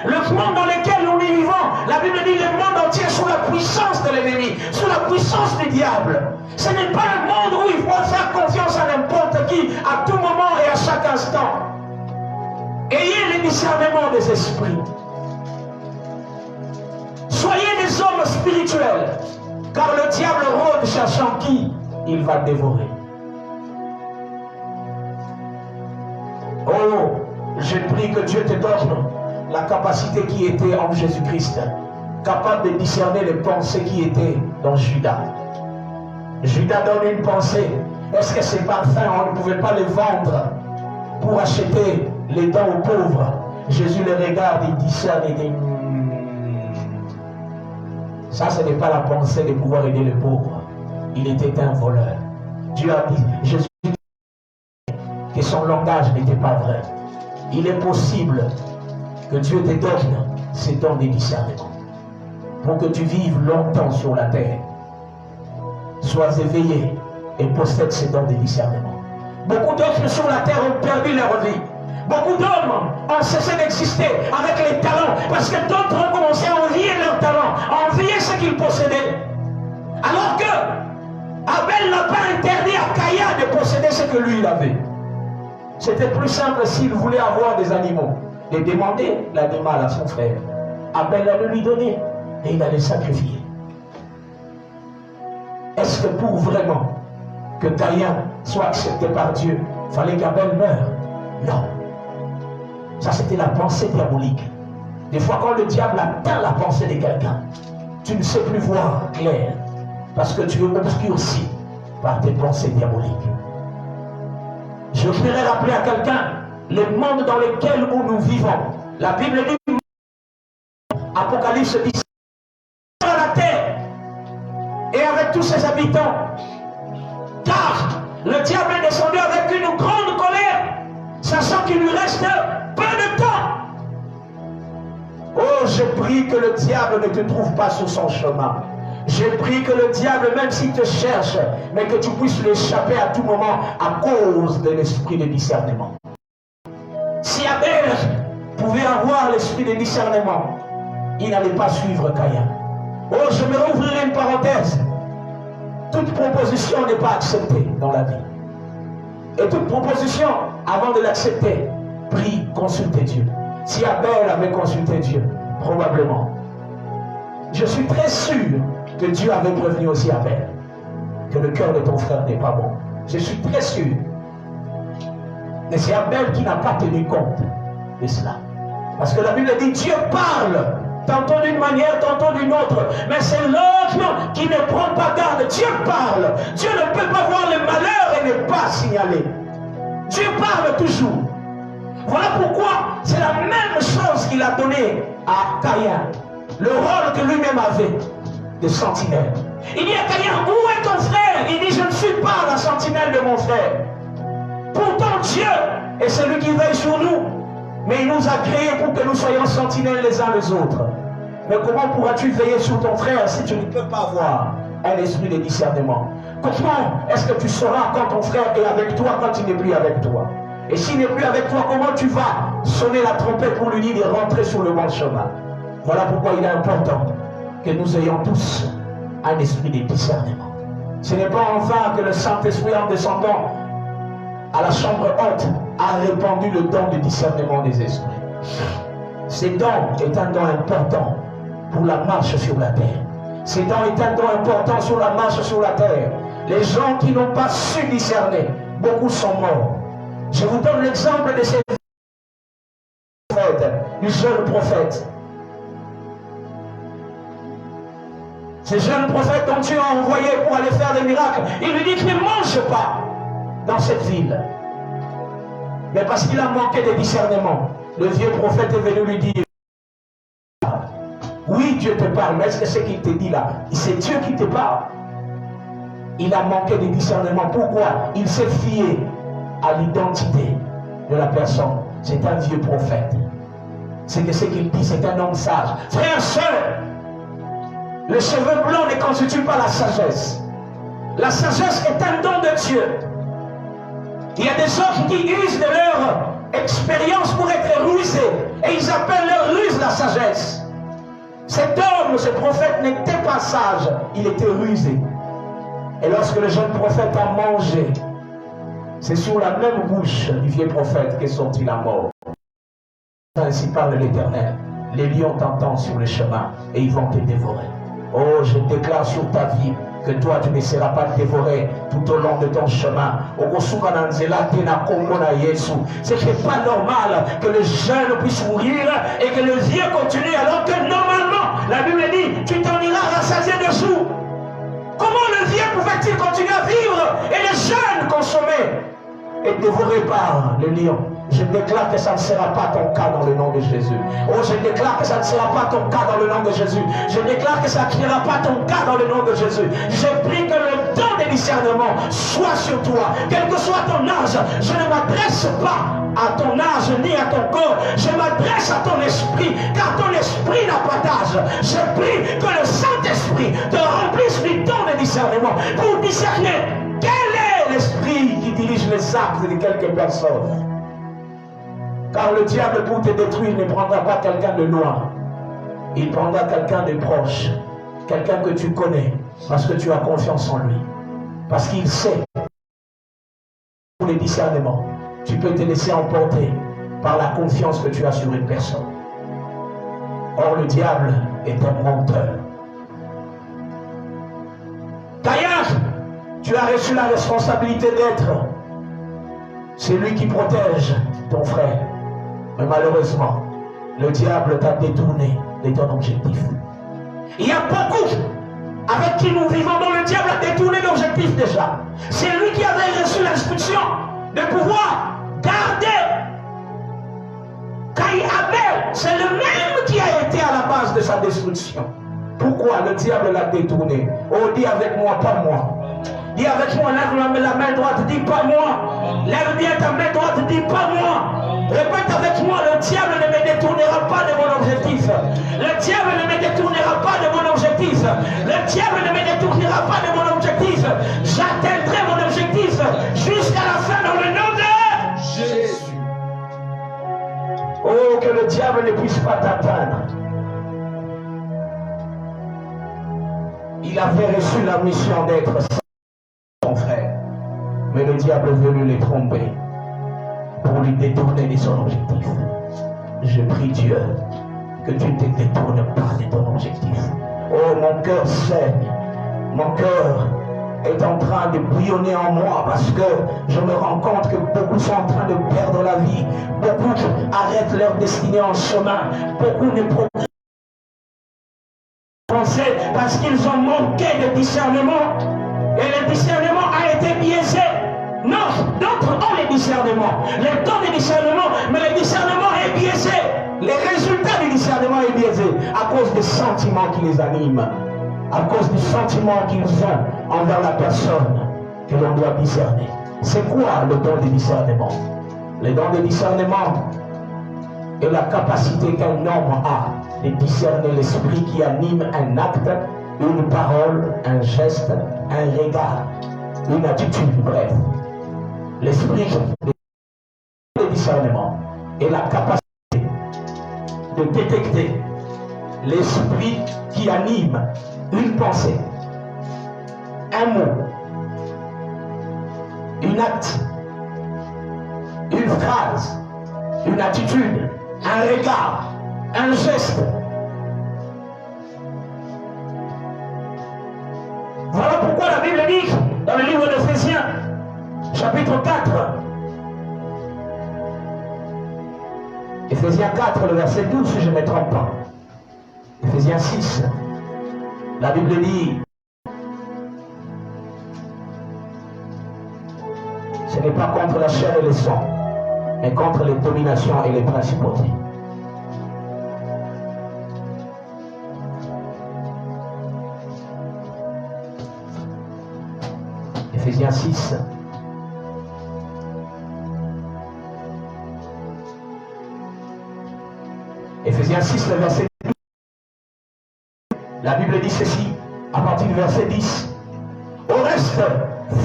Le monde dans lequel nous nous vivons, la Bible dit le monde entier est sous la puissance de l'ennemi, sous la puissance du diable. Ce n'est pas un monde où il faut faire confiance à n'importe qui, à tout moment et à chaque instant. Ayez le discernement des esprits. Soyez des hommes spirituels, car le diable rôde cherchant qui il va dévorer. Oh, je prie que Dieu te donne la capacité qui était en Jésus-Christ, capable de discerner les pensées qui étaient dans Judas. Judas donne une pensée. Est-ce que ces parfums, on ne pouvait pas les vendre pour acheter les dents aux pauvres? Jésus les regarde, il discerne et dit ça, ce n'est pas la pensée de pouvoir aider les pauvres. Il était un voleur. Dieu a dit, Jésus que son langage n'était pas vrai. Il est possible que Dieu te donne ces dons de discernement pour que tu vives longtemps sur la terre. Sois éveillé et possède ces dons de discernement. Beaucoup d'autres sur la terre ont perdu leur vie. Beaucoup d'hommes ont cessé d'exister avec les talents parce que d'autres ont commencé à envier leurs talents, à envier ce qu'ils possédaient. Alors que Abel n'a pas interdit à Caïn de posséder ce que lui il avait. C'était plus simple s'il voulait avoir des animaux, de demander l'animal à son frère. Abel allait lui donner et il allait sacrifier. Est-ce que pour vraiment que Caïn soit accepté par Dieu, il fallait qu'Abel meure? Non. Ça, c'était la pensée diabolique. Des fois, quand le diable atteint la pensée de quelqu'un, tu ne sais plus voir clair parce que tu es obscurci par tes pensées diaboliques. Je voudrais rappeler à quelqu'un le monde dans lequel nous vivons. La Bible dit, Apocalypse dit, sur la terre et avec tous ses habitants. Car le diable est descendu avec une grande colère, sachant qu'il lui reste peu de temps. Oh, je prie que le diable ne te trouve pas sur son chemin. Je prie que le diable, même s'il te cherche, mais que tu puisses l'échapper à tout moment à cause de l'esprit de discernement. Si Abel pouvait avoir l'esprit de discernement, il n'allait pas suivre Caïn. Oh, je me rouvrirai une parenthèse. Toute proposition n'est pas acceptée dans la vie. Et toute proposition, avant de l'accepter, prie, consultez Dieu. Si Abel avait consulté Dieu, probablement, je suis très sûr que Dieu avait prévenu aussi Abel que le cœur de ton frère n'est pas bon. Je suis très sûr. Mais c'est Abel qui n'a pas tenu compte de cela. Parce que la Bible dit Dieu parle, tantôt d'une manière, tantôt d'une autre. Mais c'est l'autre qui ne prend pas garde. Dieu parle. Dieu ne peut pas voir le malheur et ne pas signaler. Dieu parle toujours. Voilà pourquoi c'est la même chose qu'il a donné à Caïn. Le rôle que lui-même avait de sentinelle. Il dit à Caïn, où est ton frère? Il dit, je ne suis pas la sentinelle de mon frère. Pourtant Dieu est celui qui veille sur nous. Mais il nous a créés pour que nous soyons sentinelles les uns les autres. Mais comment pourras-tu veiller sur ton frère si tu ne peux pas avoir un esprit de discernement? Comment est-ce que tu sauras quand ton frère est avec toi, quand il n'est plus avec toi? Et s'il n'est plus avec toi, comment tu vas sonner la trompette pour lui dire de rentrer sur le bon chemin? Voilà pourquoi il est important que nous ayons tous un esprit de discernement. Ce n'est pas en vain que le Saint-Esprit, en descendant à la chambre haute, a répandu le don de discernement des esprits. Ce don est un don important pour la marche sur la terre. Ce don est un don important sur la marche sur la terre. Les gens qui n'ont pas su discerner, beaucoup sont morts. Je vous donne l'exemple de ces prophètes, du jeune prophète. Ces jeunes prophètes dont Dieu a envoyé pour aller faire des miracles, il lui dit, ne mange pas dans cette ville. Mais parce qu'il a manqué de discernement, le vieux prophète est venu lui dire, oui, Dieu te parle, mais est-ce que ce qu'il te dit là, c'est Dieu qui te parle? Il a manqué de discernement. Pourquoi? Il s'est fié à l'identité de la personne. C'est un vieux prophète. C'est que ce qu'il dit, c'est un homme sage. Frères, sœurs, le cheveu blanc ne constitue pas la sagesse. La sagesse est un don de Dieu. Il y a des gens qui usent de leur expérience pour être rusés. Et ils appellent leur ruse la sagesse. Cet homme, ce prophète n'était pas sage, il était rusé. Et lorsque le jeune prophète a mangé, c'est sur la même bouche du vieux prophète qu'est sortie la mort. Ainsi parle l'Éternel. Les lions t'entendent sur le chemin et ils vont te dévorer. Oh, je déclare sur ta vie que toi tu ne seras pas dévoré tout au long de ton chemin. Ce n'est pas normal que le jeune puisse mourir et que le vieux continue alors que normalement la Bible dit tu t'en iras rassasié dessous. Comment le vieux pouvait-il continuer à vivre et le jeune consommer et dévoré par le lion? Je déclare que ça ne sera pas ton cas dans le nom de Jésus. Oh, je déclare que ça ne sera pas ton cas dans le nom de Jésus. Je déclare que ça ne sera pas ton cas dans le nom de Jésus. Je prie que le don de discernement soit sur toi. Quel que soit ton âge, je ne m'adresse pas à ton âge ni à ton corps. Je m'adresse à ton esprit, car ton esprit n'a pas d'âge. Je prie que le Saint-Esprit te remplisse du don de discernement pour discerner quel est l'esprit qui dirige les actes de quelques personnes. Car le diable, pour te détruire, ne prendra pas quelqu'un de loin. Il prendra quelqu'un de proche. Quelqu'un que tu connais. Parce que tu as confiance en lui. Parce qu'il sait. Pour le discernement, tu peux te laisser emporter par la confiance que tu as sur une personne. Or, le diable est un menteur. Caïn, tu as reçu la responsabilité d'être celui qui protège ton frère. Mais malheureusement, le diable t'a détourné de ton objectif. Il y a beaucoup avec qui nous vivons dont le diable a détourné l'objectif déjà. C'est lui qui avait reçu l'instruction de pouvoir garder Caïn Abel. C'est le même qui a été à la base de sa destruction. Pourquoi le diable l'a détourné? Oh, dis avec moi, pas moi. Dis avec moi, lève la main droite, dis pas moi. Lève bien ta main droite, dis pas moi. Répète avec moi, le diable ne me détournera pas de mon objectif. Le diable ne me détournera pas de mon objectif. Le diable ne me détournera pas de mon objectif. J'atteindrai mon objectif jusqu'à la fin dans le nom de Jésus. Oh, que le diable ne puisse pas t'atteindre. Il avait reçu la mission d'être son frère. Mais le diable est venu les tromper pour lui détourner de son objectif. Je prie Dieu que tu ne te détournes pas de ton objectif. Oh, mon cœur saigne. Mon cœur est en train de bouillonner en moi parce que je me rends compte que beaucoup sont en train de perdre la vie. Beaucoup arrêtent leur destinée en chemin. Beaucoup ne progressent parce qu'ils ont manqué de discernement. Et le discernement a été biaisé. Non, d'autres ont le discernement. Le don de discernement, mais le discernement est biaisé. Les résultats du discernement est biaisé à cause des sentiments qui les animent. À cause des sentiments qu'ils ont envers la personne que l'on doit discerner. C'est quoi le don de discernement? Le don de discernement est la capacité qu'un homme a de discerner l'esprit qui anime un acte, une parole, un geste, un regard, une attitude, bref. L'esprit de discernement est la capacité de détecter l'esprit qui anime une pensée, un mot, un acte, une phrase, une attitude, un regard, un geste. Voilà pourquoi la Bible dit dans le livre d'Éphésiens, chapitre 4, Éphésiens 4, le verset 12, si je ne me trompe pas. Éphésiens 6, la Bible dit, ce n'est pas contre la chair et le sang, mais contre les dominations et les principautés. Éphésiens 6. Éphésiens 6, le verset 10. La Bible dit ceci, à partir du verset 10. Au reste,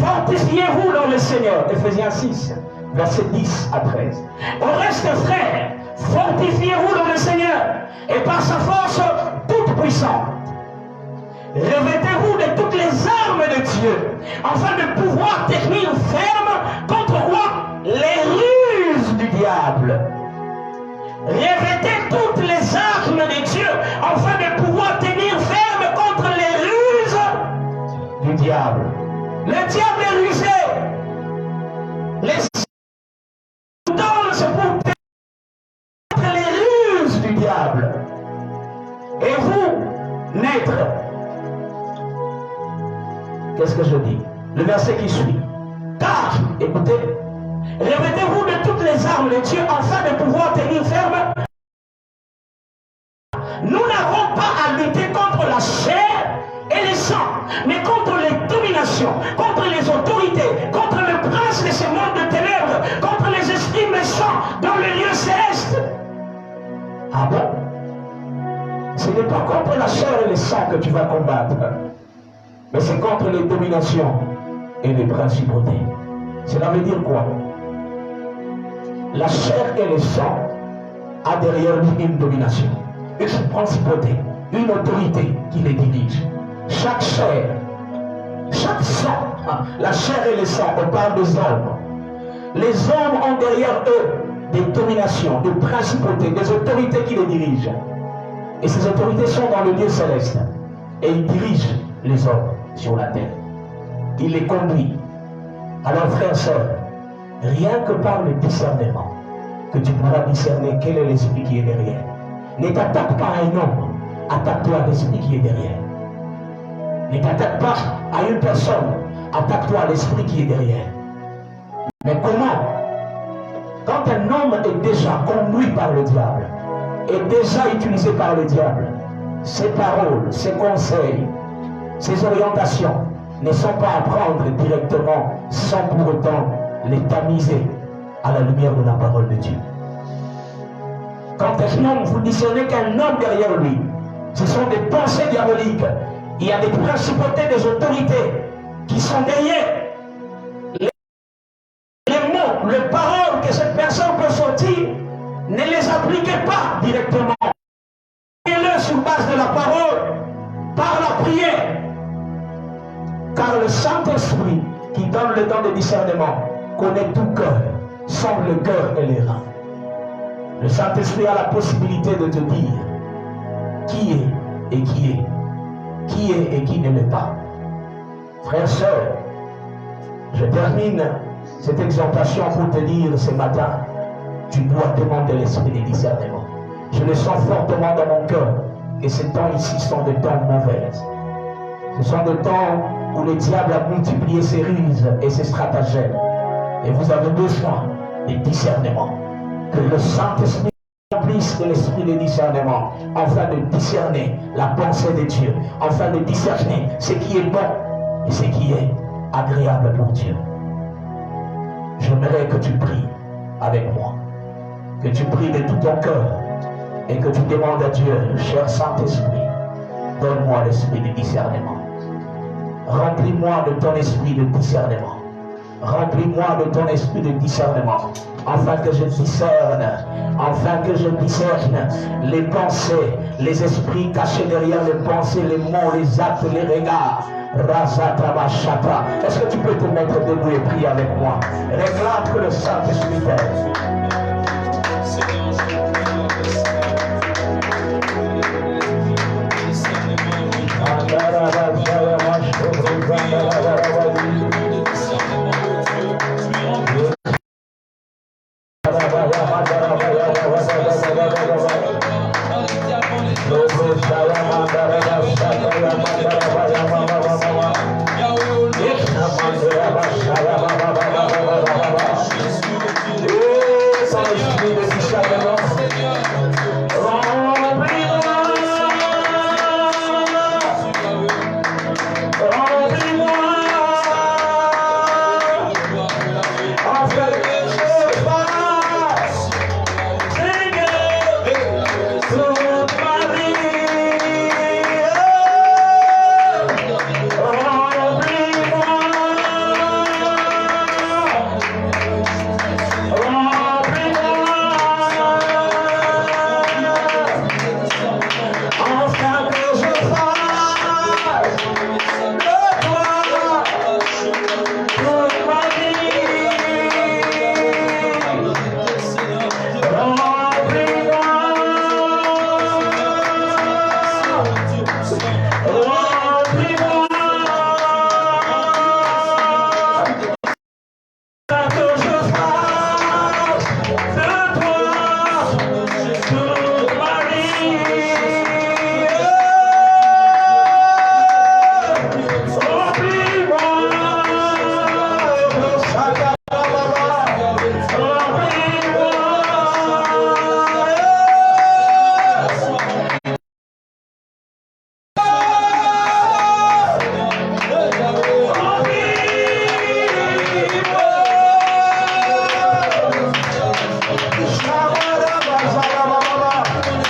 fortifiez-vous dans le Seigneur. Éphésiens 6, verset 10 à 13. Au reste, frères, fortifiez-vous dans le Seigneur, et par sa force, toute puissante. Revêtez-vous de toutes les armes de Dieu, afin de pouvoir tenir ferme contre quoi? Les ruses du diable. Revêtez toutes les armes de Dieu, afin de pouvoir tenir ferme contre les ruses du diable. Le diable est rusé. Les dons, c'est pour tenir les ruses du diable. Et vous, naître. Qu'est-ce que je dis? Le verset qui suit. Car, écoutez, revêtez-vous de toutes les armes de Dieu afin de pouvoir tenir ferme. Nous n'avons pas à lutter contre la chair et le sang, mais contre les dominations, contre les autorités, contre le prince de ce monde de ténèbres, contre les esprits méchants dans les lieux célestes. Ah bon? Ce n'est pas contre la chair et le sang que tu vas combattre, mais c'est contre les dominations et les principautés. Cela veut dire quoi? La chair et le sang a derrière lui une domination, une principauté, une autorité qui les dirige. Chaque chair, chaque sang, la chair et le sang, on parle des hommes. Les hommes ont derrière eux des dominations, des principautés, des autorités qui les dirigent. Et ces autorités sont dans le lieu céleste. Et ils dirigent les hommes sur la terre. Il les conduit. Alors frères et sœurs, rien que par le discernement, que tu pourras discerner quel est l'esprit qui est derrière. Ne t'attaque pas à un homme, attaque-toi à l'esprit qui est derrière. Ne t'attaque pas à une personne, attaque-toi à l'esprit qui est derrière. Mais comment? Quand un homme est déjà conduit par le diable, est déjà utilisé par le diable, ses paroles, ses conseils, ses orientations ne sont pas à prendre directement sans pour autant les tamiser à la lumière de la parole de Dieu. Quand un homme, vous discernez qu'un homme derrière lui, ce sont des pensées diaboliques, il y a des principautés, des autorités qui sont derrière les mots, les paroles que cette personne peut sortir, ne les appliquez pas directement. Faites-le sur base de la parole, par la prière. Car le Saint-Esprit, qui donne le don de discernement, connaît tout cœur, sonde le cœur et les reins. Le Saint-Esprit a la possibilité de te dire qui est et qui est, qui est et qui ne l'est pas. Frères, sœurs, je termine cette exhortation pour te dire ce matin, tu dois demander l'esprit de discernement. Je le sens fortement dans mon cœur que ces temps ici sont des temps mauvais. Ce sont des temps où le diable a multiplié ses ruses et ses stratagèmes. Et vous avez besoin de discernement. Que le Saint-Esprit remplisse de l'esprit de discernement, afin de discerner la pensée de Dieu, afin de discerner ce qui est bon et ce qui est agréable pour Dieu. J'aimerais que tu pries avec moi, que tu pries de tout ton cœur et que tu demandes à Dieu, cher Saint-Esprit, donne-moi l'esprit de discernement. Remplis-moi de ton esprit de discernement. Remplis-moi de ton esprit de discernement, afin que je discerne, les pensées, les esprits cachés derrière les pensées, les mots, les actes, les regards. Razatabashata. Est-ce que tu peux te mettre debout et prier avec moi? Réclame que le Saint-Esprit t'aide.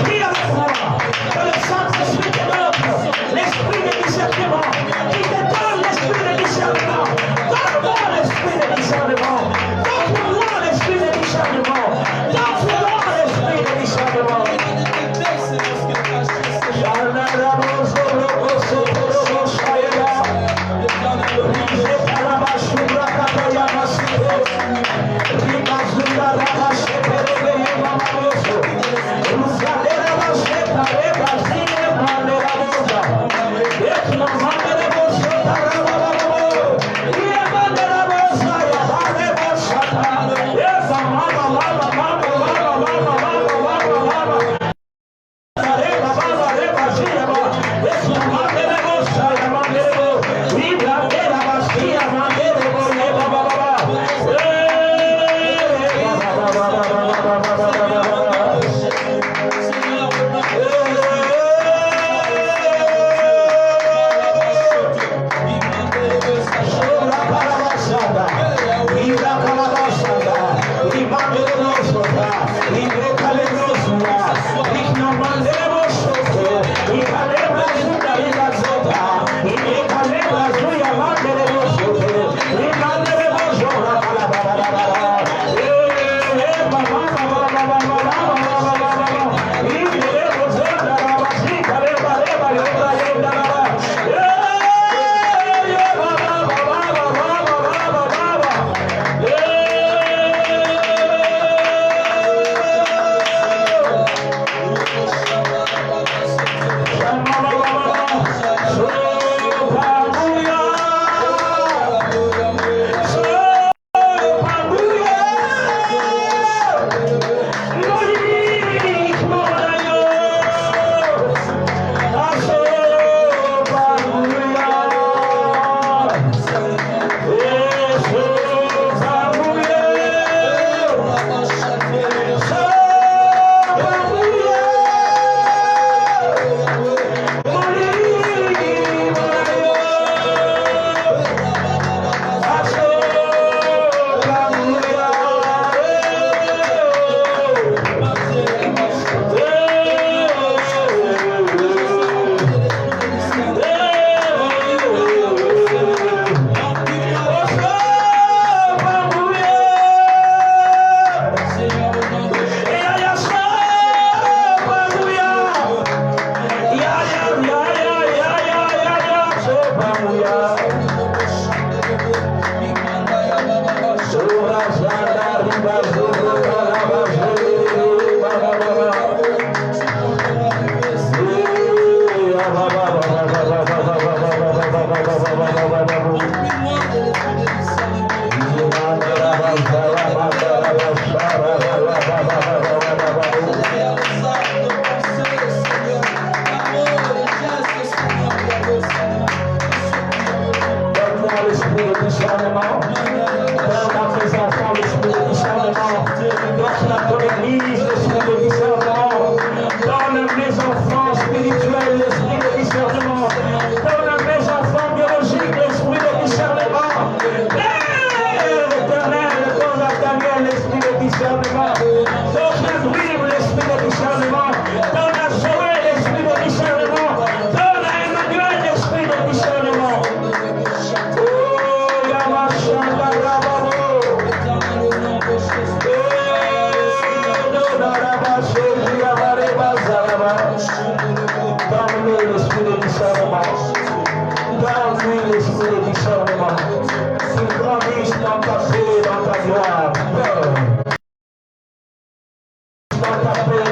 Prie avec moi que le Saint-Esprit te donne l'esprit de discernement. Il te donne l'esprit de discernement. Donne-moi l'esprit de discernement. Donne-moi l'esprit de discernement. Donne-moi l'esprit de discernement.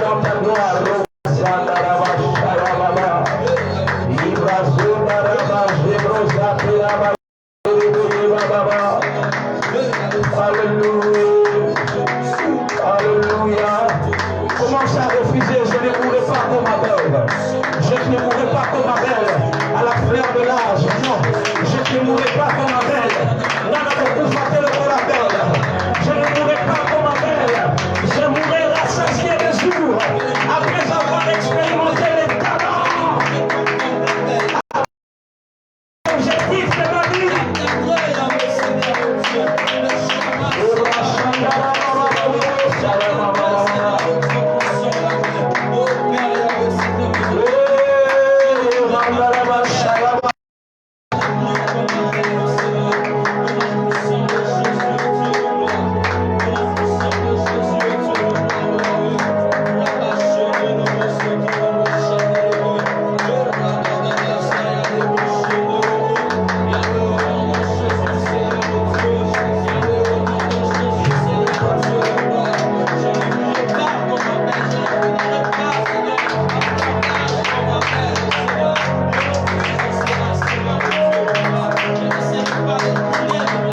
Dans ta gloire.